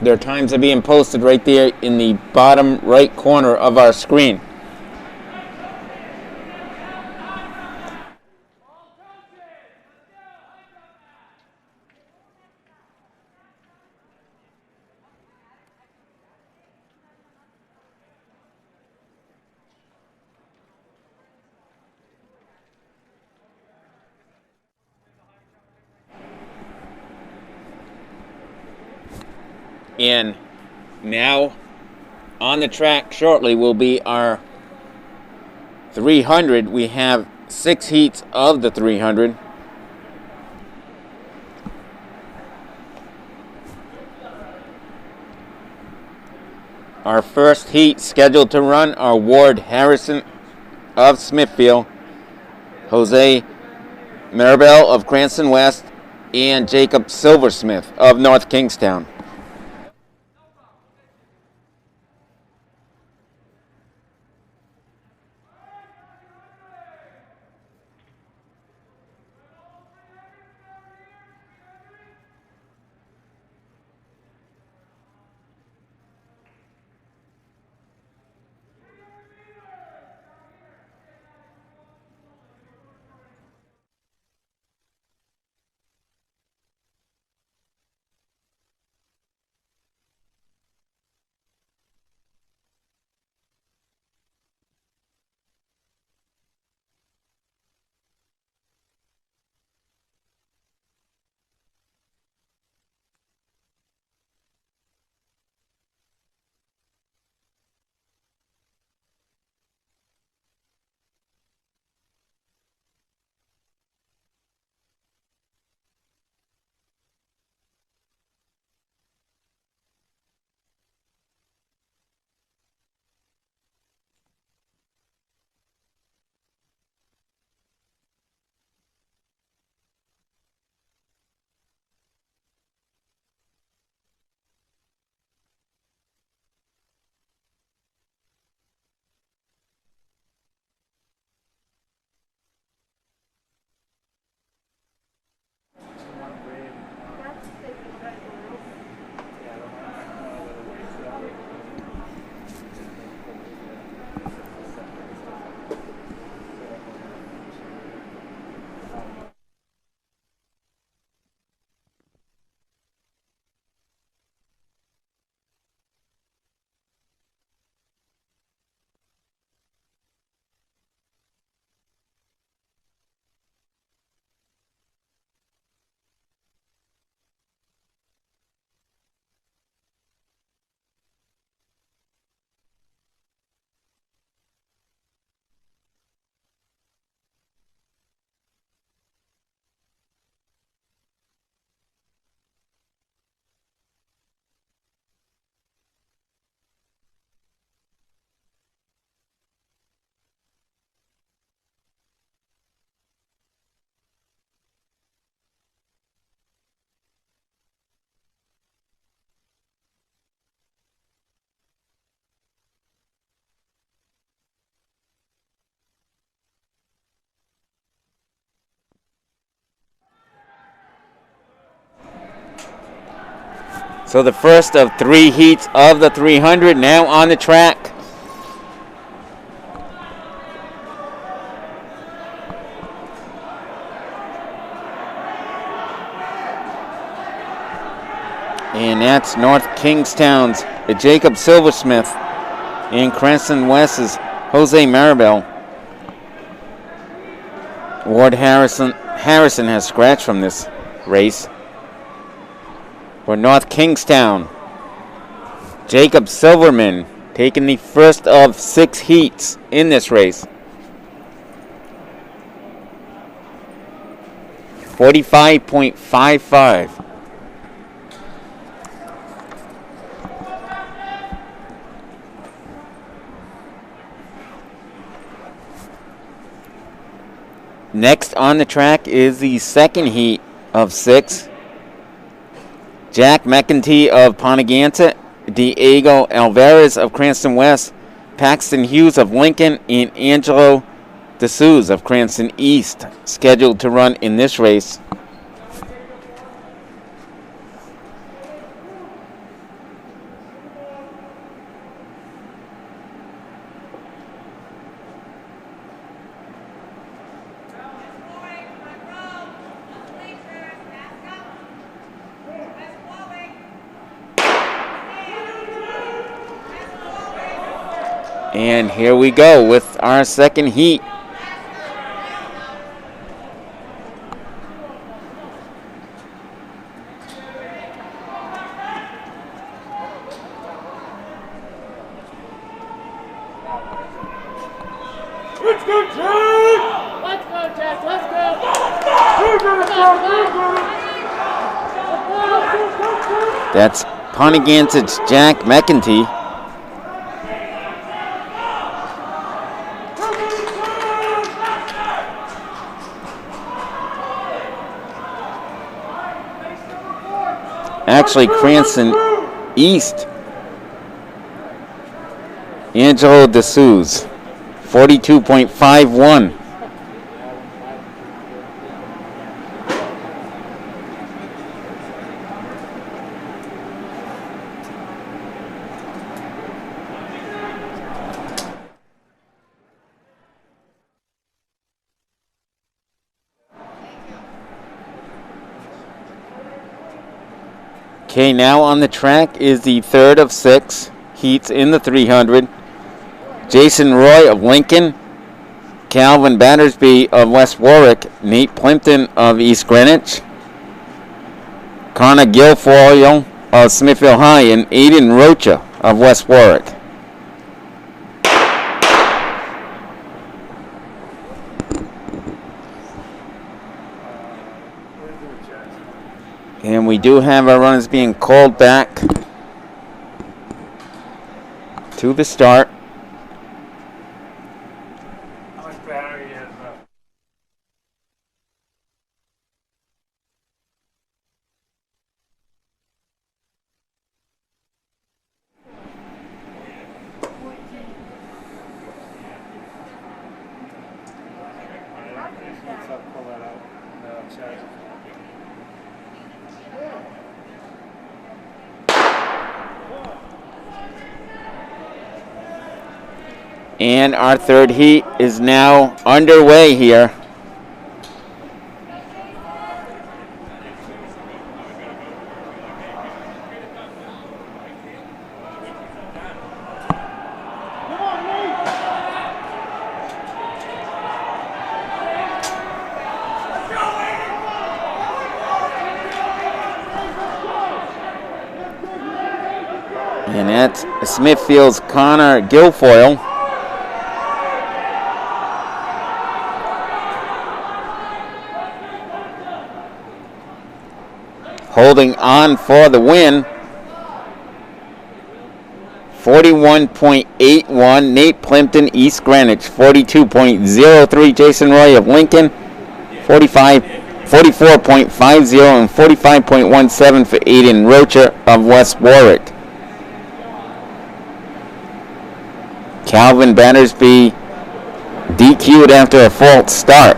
S2: their times are being posted right there in the bottom right corner of our screen. And now on the track shortly will be our 300. We have 6 heats of the 300. Our first heat scheduled to run are Ward Harrison of Smithfield, Jose Maribel of Cranston West, and Jacob Silversmith of North Kingstown. So the first of 3 heats of the 300 now on the track. And that's North Kingstown's Jacob Silversmith and Cranston West's Jose Maribel. Ward Harrison has scratched from this race. For North Kingstown, Jacob Silverman taking the first of 6 heats in this race. 45.55. Next on the track is the second heat of 6. Jack McEntee of Pontegansett, Diego Alvarez of Cranston West, Paxton Hughes of Lincoln, and Angelo D'Souza of Cranston East scheduled to run in this race. And here we go with our second heat.
S1: Let's go, Jack!
S4: Let's go, Jack. Let's go.
S2: That's Pontegansett's Jack McEntee. Actually, Cranston East, Angelo D'Souza, 42.51. Okay, now on the track is the third of 6 heats in the 300. Jason Roy of Lincoln, Calvin Battersby of West Warwick, Nate Plimpton of East Greenwich, Connor Guilfoyle of Smithfield High, and Aiden Rocha of West Warwick. And we do have our runners being called back to the start.
S1: How much battery is pull that out. Charge.
S2: And our third heat is now underway here. And that's Smithfield's Connor Guilfoyle. Holding on for the win. 41.81, Nate Plimpton, East Greenwich. 42.03, Jason Roy of Lincoln. 44.50 and 45.17 for Aiden Rocha of West Warwick. Calvin Battersby DQ'd after a false start.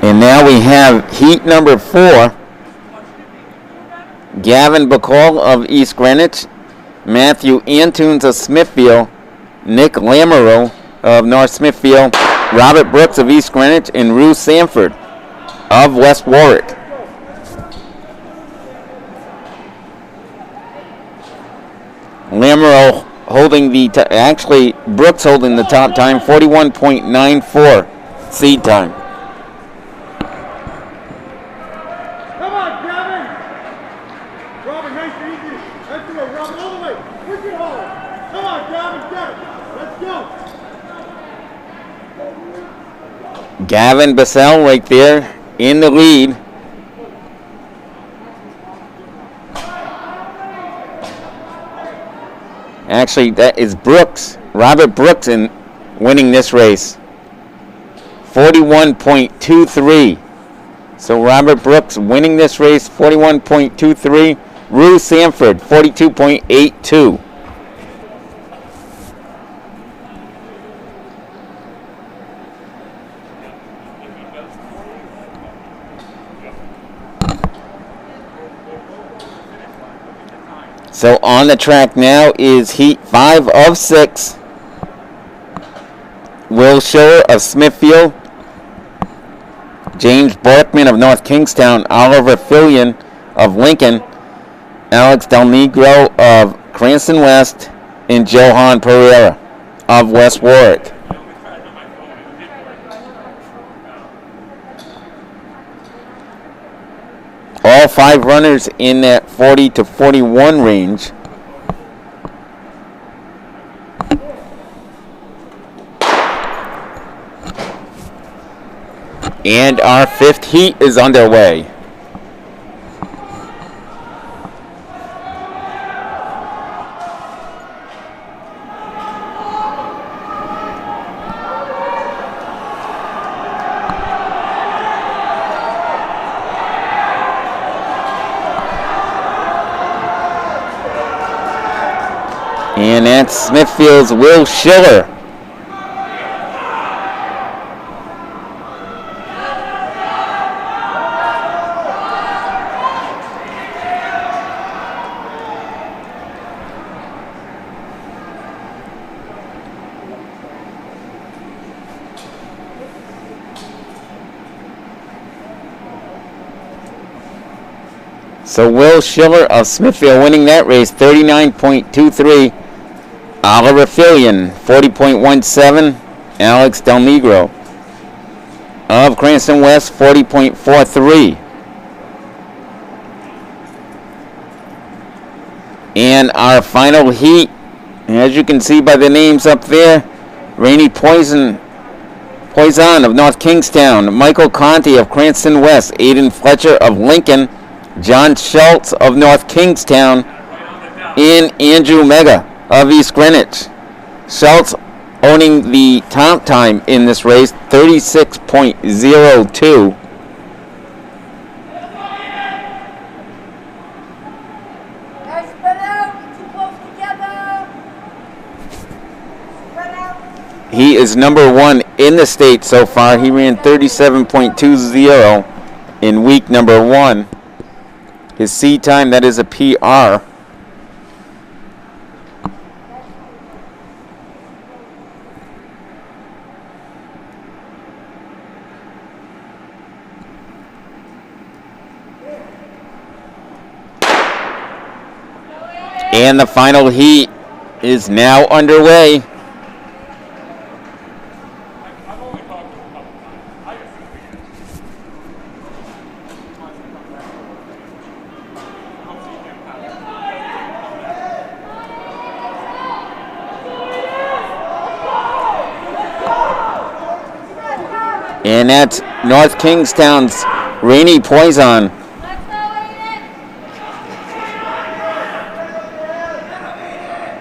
S2: And now we have heat number 4. Gavin Bacall of East Greenwich, Matthew Antunes of Smithfield, Nick Lamoureux of North Smithfield, Robert Brooks of East Greenwich, and Rue Sanford of West Warwick. Lamoureux holding the actually Brooks holding the top time, 41.94 seed time.
S5: Come on, Gavin! Robin, nice and easy. Let's do it, Robin, all the way. Push it hard. Come on, Gavin, get it. Let's go.
S2: Gavin Bassell right there in the lead. Actually, that is Brooks, Robert Brooks, and winning this race. 41.23. So Robert Brooks winning this race, 41.23. Rue Sanford, 42.82. So on the track now is heat 5 of 6. Will Schiller of Smithfield, James Borkman of North Kingstown, Oliver Fillion of Lincoln, Alex Del Negro of Cranston West, and Johan Pereira of West Warwick. All 5 runners in that 40 to 41 range. And our 5th heat is underway. And that's Smithfield's Will Schiller. So Will Schiller of Smithfield winning that race, 39.23. Oliver Fillion, 40.17. Alex Del Negro of Cranston West, 40.43. And our final heat, as you can see by the names up there, Rainey Poison of North Kingstown, Michael Conti of Cranston West, Aiden Fletcher of Lincoln, John Schultz of North Kingstown, and Andrew Mega of East Greenwich. Schultz owning the top time in this race, 36.02. He is number 1 in the state so far. He ran 37.20 in week number 1. His seed time, that is a PR. And the final heat is now underway. And that's North Kingstown's Rainey Poison.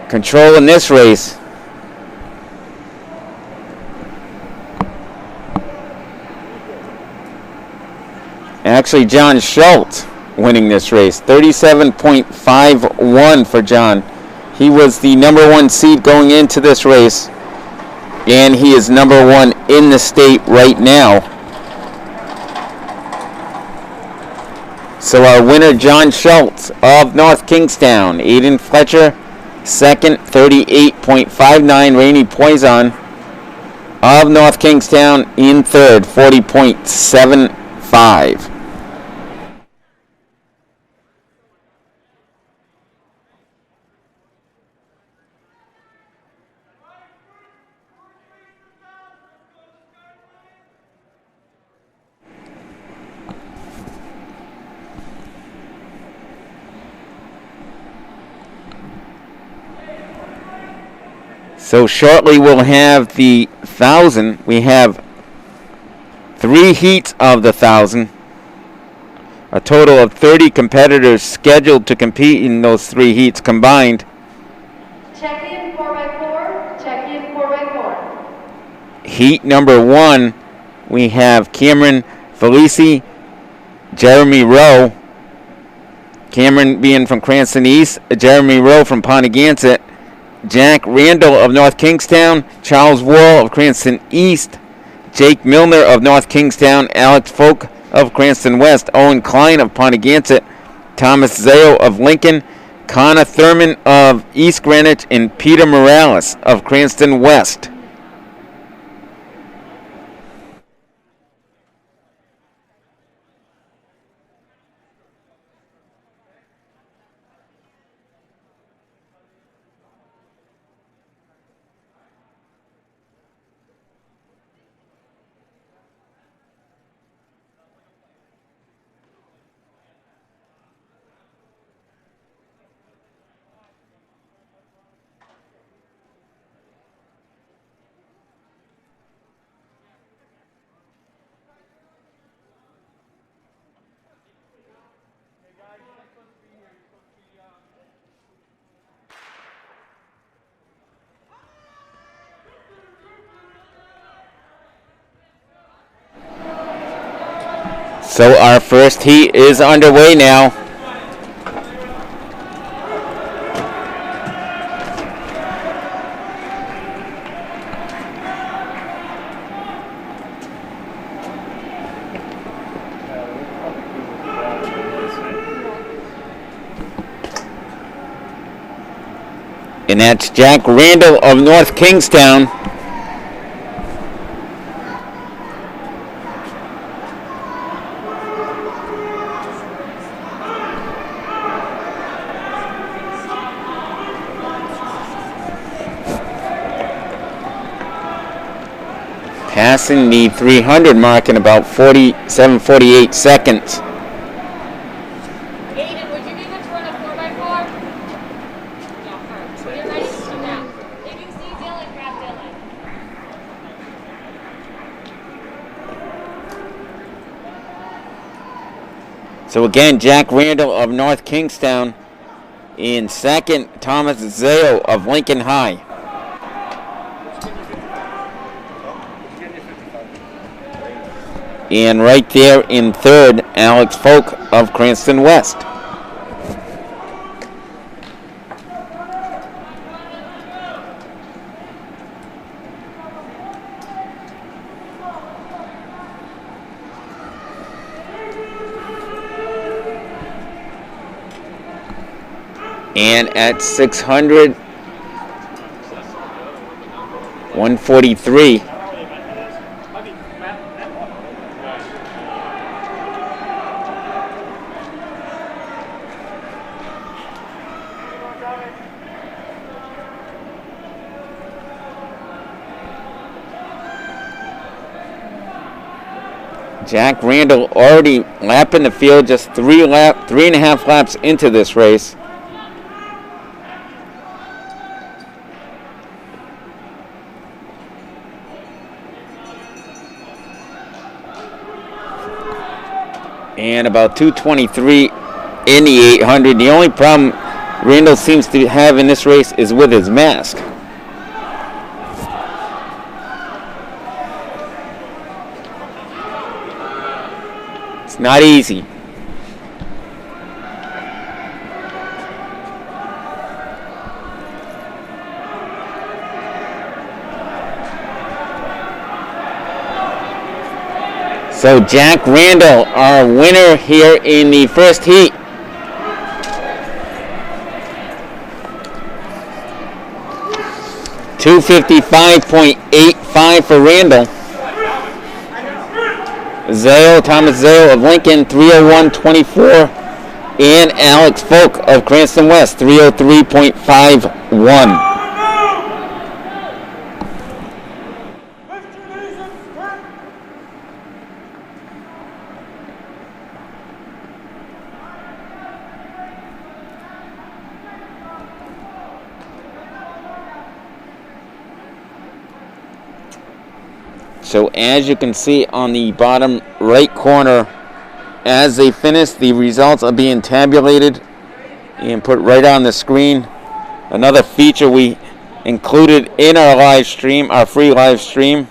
S2: Controlling this race. Actually, John Schultz winning this race. 37.51 for John. He was the number 1 seed going into this race. And he is number 1 in the state right now. So our winner, John Schultz of North Kingstown. Aiden Fletcher, second, 38.59. Rainey Poison of North Kingstown in third, 40.75. So shortly we'll have the 1,000. We have 3 heats of the 1,000. A total of 30 competitors scheduled to compete in those 3 heats combined.
S6: Check in 4x4. Check in 4x4.
S2: heat number 1, we have Cameron Felici, Jeremy Rowe. Cameron being from Cranston East, Jeremy Rowe from Pontigansett, Jack Randall of North Kingstown, Charles Wall of Cranston East, Jake Milner of North Kingstown, Alex Folk of Cranston West, Owen Klein of Pontigansett, Thomas Zao of Lincoln, Connor Thurman of East Greenwich, and Peter Morales of Cranston West. So our first heat is underway now. And that's Jack Randall of North Kingstown. Passing the 300 mark in about 47-48 seconds.
S4: Aiden, would you be able to run a 4x4? No, first. You're ready to come out. If you see Dylan, grab Dylan.
S2: So again, Jack Randall of North Kingstown. In second, Thomas Zao of Lincoln High. And right there in third, Alex Folk of Cranston West. And at 600, 143. Jack Randall already lapping the field, just 3.5 laps into this race. And about 2:23 in the 800. The only problem Randall seems to have in this race is with his mask. It's not easy. So Jack Randall, our winner here in the first heat. $255.85 for Randall. Thomas Zao of Lincoln, 301.24. And Alex Folk of Cranston West, 303.51. So as you can see on the bottom right corner, as they finish, the results are being tabulated and put right on the screen. Another feature we included in our live stream, our free live stream.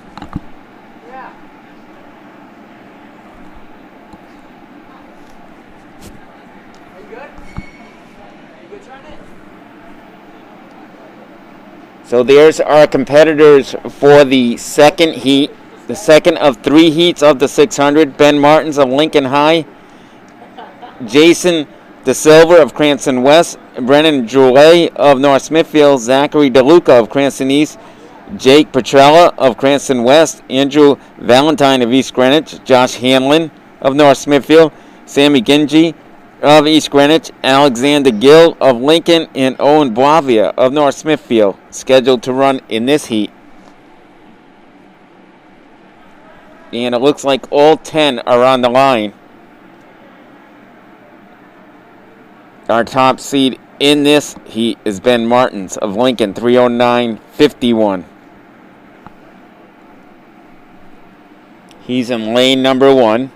S2: So there's our competitors for the second heat, the second of 3 heats of the 600. Ben Martins of Lincoln High, Jason DeSilva of Cranston West, Brennan Droulet of North Smithfield, Zachary DeLuca of Cranston East, Jake Petrella of Cranston West, Andrew Valentine of East Greenwich, Josh Hamlin of North Smithfield, Sammy Gingy of East Greenwich, Alexander Gill of Lincoln, and Owen Boavia of North Smithfield, scheduled to run in this heat. And it looks like all 10 are on the line. Our top seed in this heat is Ben Martins of Lincoln, 309.51. He's in lane number 1.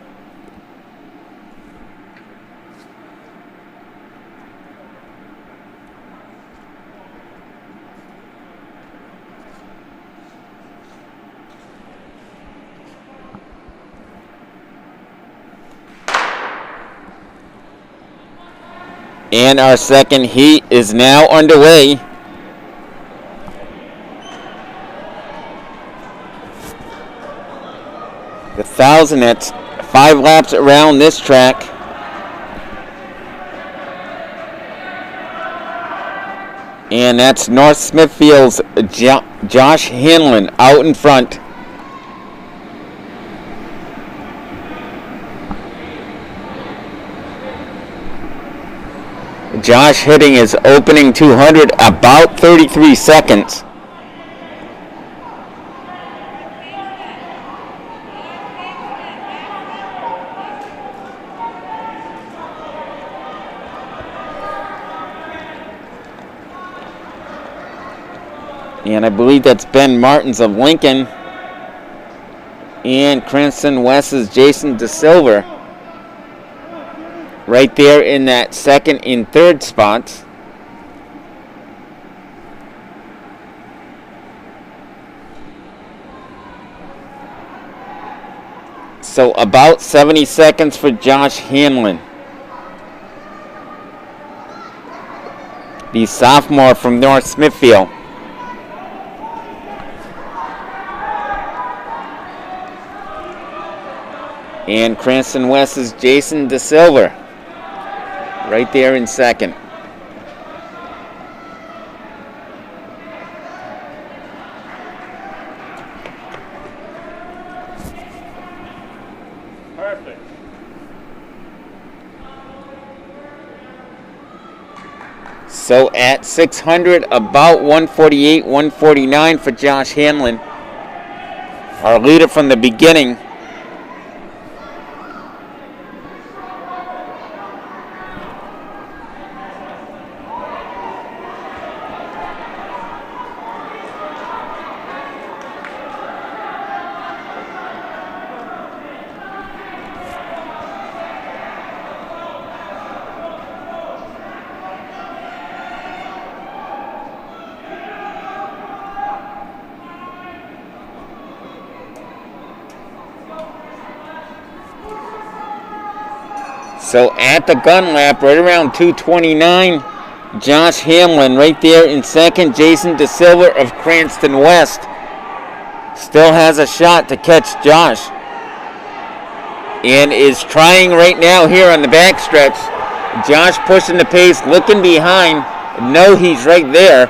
S2: And our second heat is now underway. The 1,000, that's 5 laps around this track. And that's North Smithfield's Josh Hanlon out in front. Josh hitting his opening 200 about 33 seconds. And I believe that's Ben Martins of Lincoln. And Cranston West's Jason DeSilva. Right there in that second and third spots. So about 70 seconds for Josh Hanlon, the sophomore from North Smithfield. And Cranston West's Jason DeSilva. Right there in second.
S5: Perfect.
S2: So at 600, about 148, 149 for Josh Hanlon. Our leader from the beginning. So at the gun lap, right around 229, Josh Hamlin right there in second. Jason DeSilva of Cranston West still has a shot to catch Josh. And is trying right now here on the backstretch. Josh pushing the pace, looking behind. No, he's right there.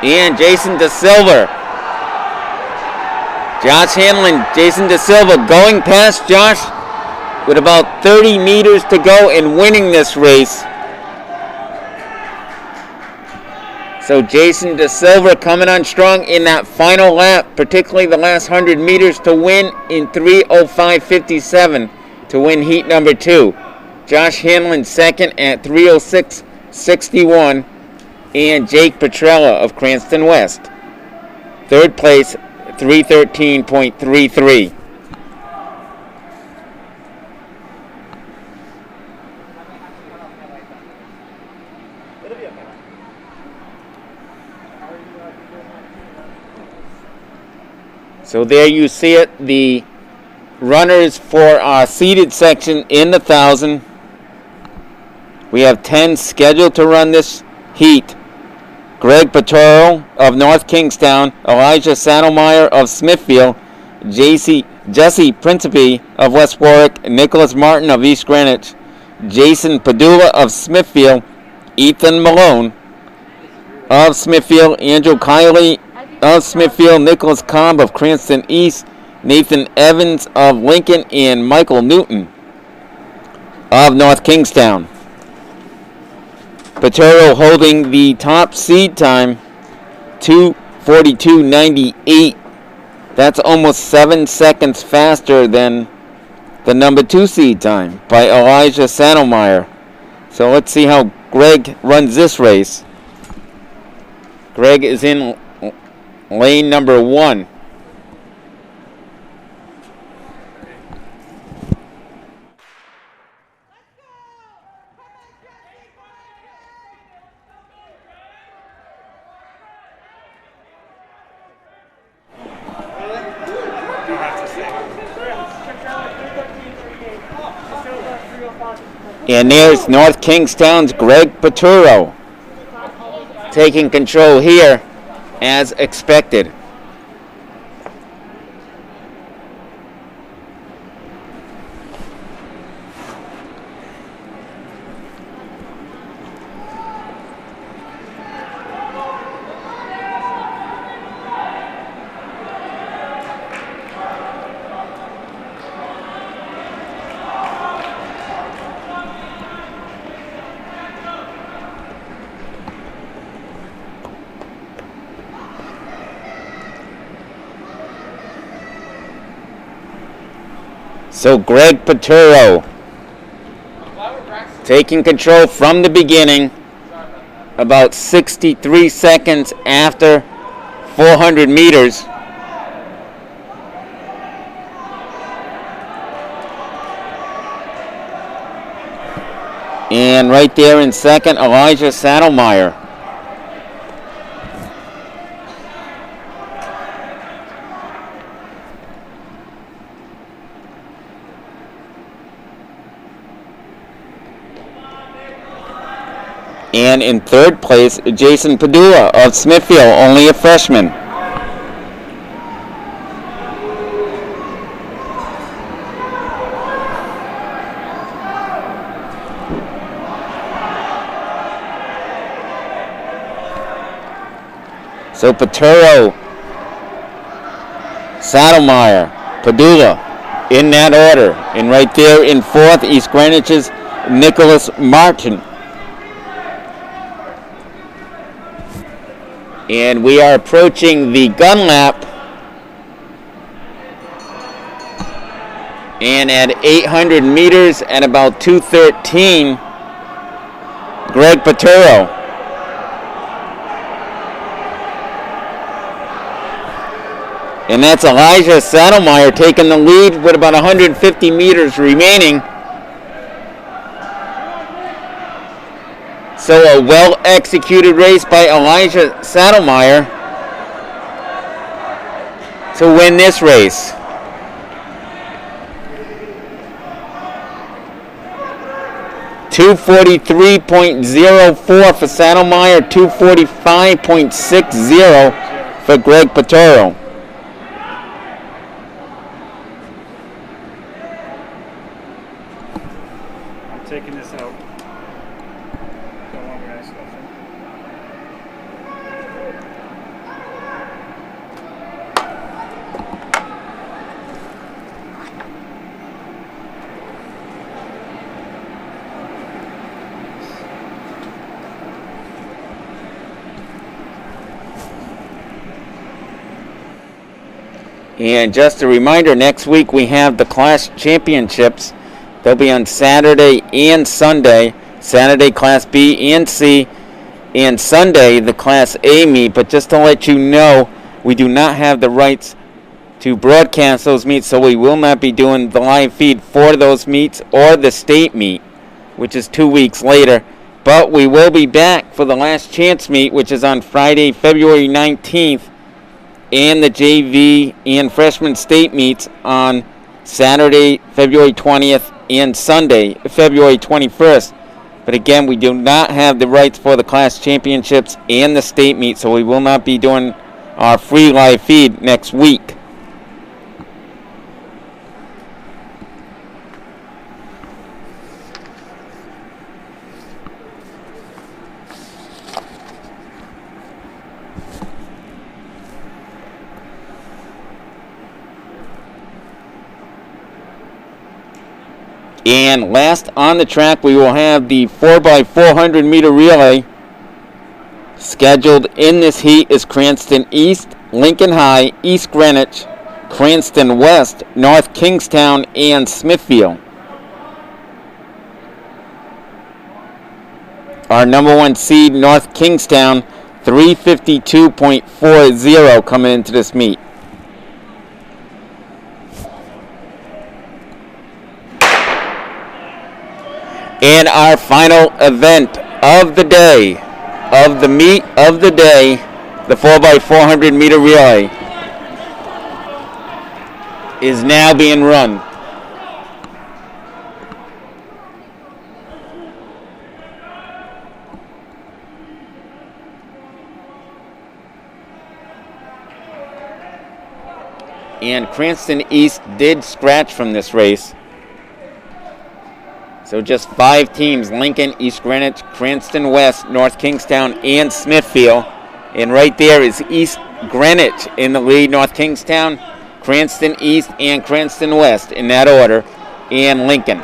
S2: And Jason DeSilva. Josh Hanlon, Jason DeSilva going past Josh with about 30 meters to go and winning this race. So Jason DeSilva coming on strong in that final lap, particularly the last 100 meters to win in 3:05.57 to win heat number 2. Josh Hanlon second at 3:06.61 and Jake Petrella of Cranston West. Third place, 3:13.33. So there you see it, the runners for our seated section in the 1,000. We have 10 scheduled to run this heat. Greg Patoro of North Kingstown, Elijah Saddlemeyer of Smithfield, Jesse Principe of West Warwick, Nicholas Martin of East Greenwich, Jason Padula of Smithfield, Ethan Malone of Smithfield, Andrew Kiley of Smithfield, Nicholas Cobb of Cranston East, Nathan Evans of Lincoln, and Michael Newton of North Kingstown. Patero holding the top seed time, 2:42.98. That's almost 7 seconds faster than the number 2 seed time by Elijah Saddlemeyer. So let's see how Greg runs this race. Greg is in lane number 1. And there's North Kingstown's Greg Paturo taking control here as expected. So Greg Paturo taking control from the beginning, about 63 seconds after 400 meters. And right there in second, Elijah Saddlemeyer. And in third place, Jason Padula of Smithfield, only a freshman. So Paturo, Saddlemeyer, Padula, in that order. And right there in fourth, East Greenwich's Nicholas Martin. And we are approaching the gun lap. And at 800 meters at about 2:13, Greg Paturo. And that's Elijah Saddlemeyer taking the lead with about 150 meters remaining. So a well-executed race by Elijah Saddlemeyer to win this race. .243.04 for Saddlemeyer, 245.60 for Greg Paturo.
S6: I'm taking this out.
S2: And just a reminder, next week we have the class championships. They'll be on Saturday and Sunday. Saturday Class B and C, and Sunday the Class A meet. But just to let you know, we do not have the rights to broadcast those meets, so we will not be doing the live feed for those meets or the state meet, which is 2 weeks later. But we will be back for the last chance meet, which is on Friday, February 19th, and the JV and freshman state meets on Saturday, February 20th, and Sunday, February 21st. But again, we do not have the rights for the class championships and the state meet, so we will not be doing our free live feed next week. And last on the track, we will have the 4x400 meter relay. Scheduled in this heat is Cranston East, Lincoln High, East Greenwich, Cranston West, North Kingstown, and Smithfield. Our number 1 seed, North Kingstown, 352.40 coming into this meet. And our final event of the day, of the meet of the day, the 4x400 meter relay, is now being run. And Cranston East did scratch from this race. So just 5 teams, Lincoln, East Greenwich, Cranston West, North Kingstown, and Smithfield. And right there is East Greenwich in the lead, North Kingstown, Cranston East, and Cranston West in that order, and Lincoln.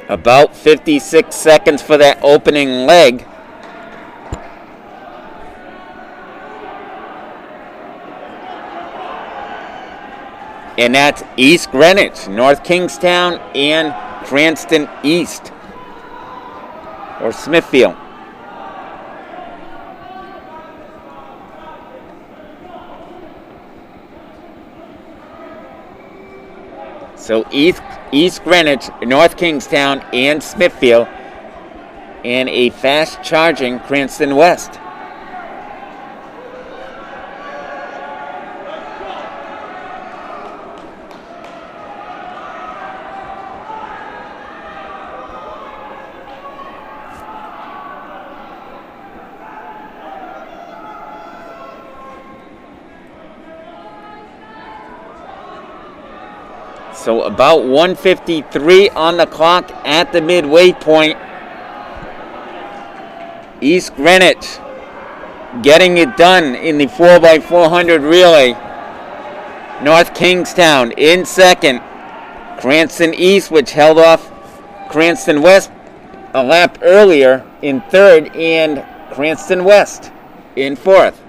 S2: About 56 seconds for that opening leg. And that's East Greenwich, North Kingstown, and Cranston East, or Smithfield. So East Greenwich, North Kingstown, and Smithfield, and a fast-charging Cranston West. So about 1:53 on the clock at the midway point. East Greenwich getting it done in the 4x400 relay. North Kingstown in second. Cranston East, which held off Cranston West a lap earlier, in third, and Cranston West in fourth.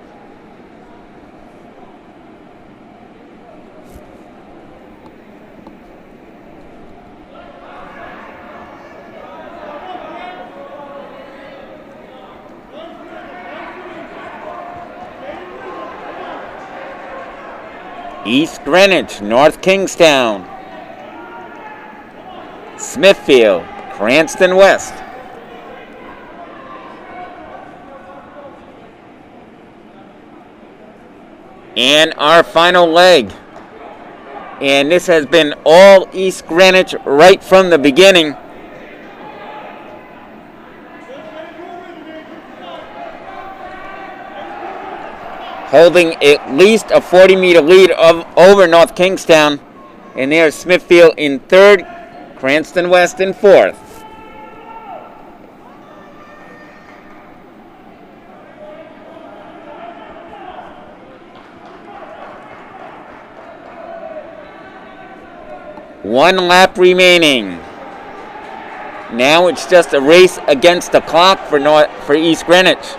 S2: East Greenwich, North Kingstown, Smithfield, Cranston West. And our final leg. And this has been all East Greenwich right from the beginning. Holding at least a 40-meter lead over North Kingstown. And there's Smithfield in third, Cranston West in fourth. One lap remaining. Now it's just a race against the clock for East Greenwich.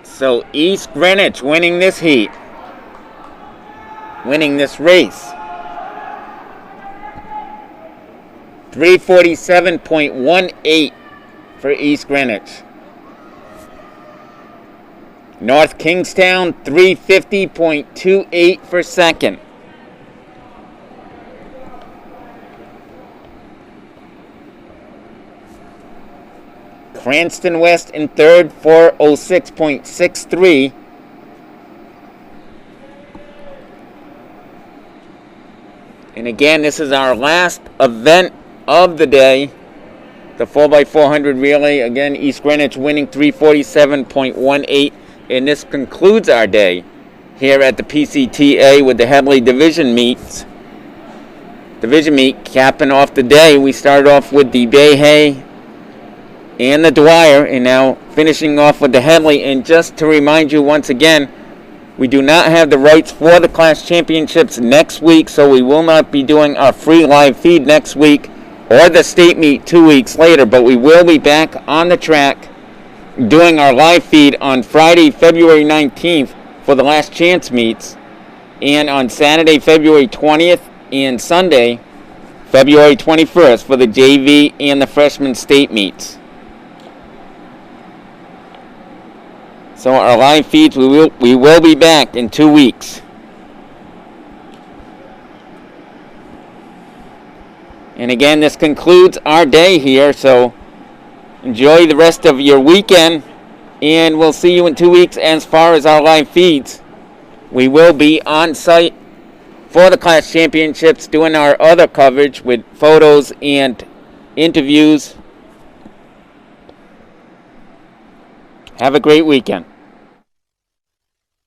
S2: So East Greenwich winning this heat, winning this race. 347.18 for East Greenwich. North Kingstown 350.28 for second. Cranston West in third, 406.63. And again, this is our last event of the day, the 4x400 relay. Again, East Greenwich winning 347.18. And this concludes our day here at the PCTA with the Headley Division meet. Capping off the day, we started off with the Bayhay and the Dwyer, and now finishing off with the Headley. And just to remind you once again, we do not have the rights for the class championships next week, so we will not be doing our free live feed next week or the state meet 2 weeks later, but we will be back on the track doing our live feed on Friday, February 19th for the last chance meets, and on Saturday, February 20th, and Sunday, February 21st for the JV and the freshman state meets. So our live feeds, we will be back in 2 weeks. And again, this concludes our day here, so enjoy the rest of your weekend, and we'll see you in 2 weeks. As far as our live feeds, we will be on site for the class championships doing our other coverage with photos and interviews. Have a great weekend.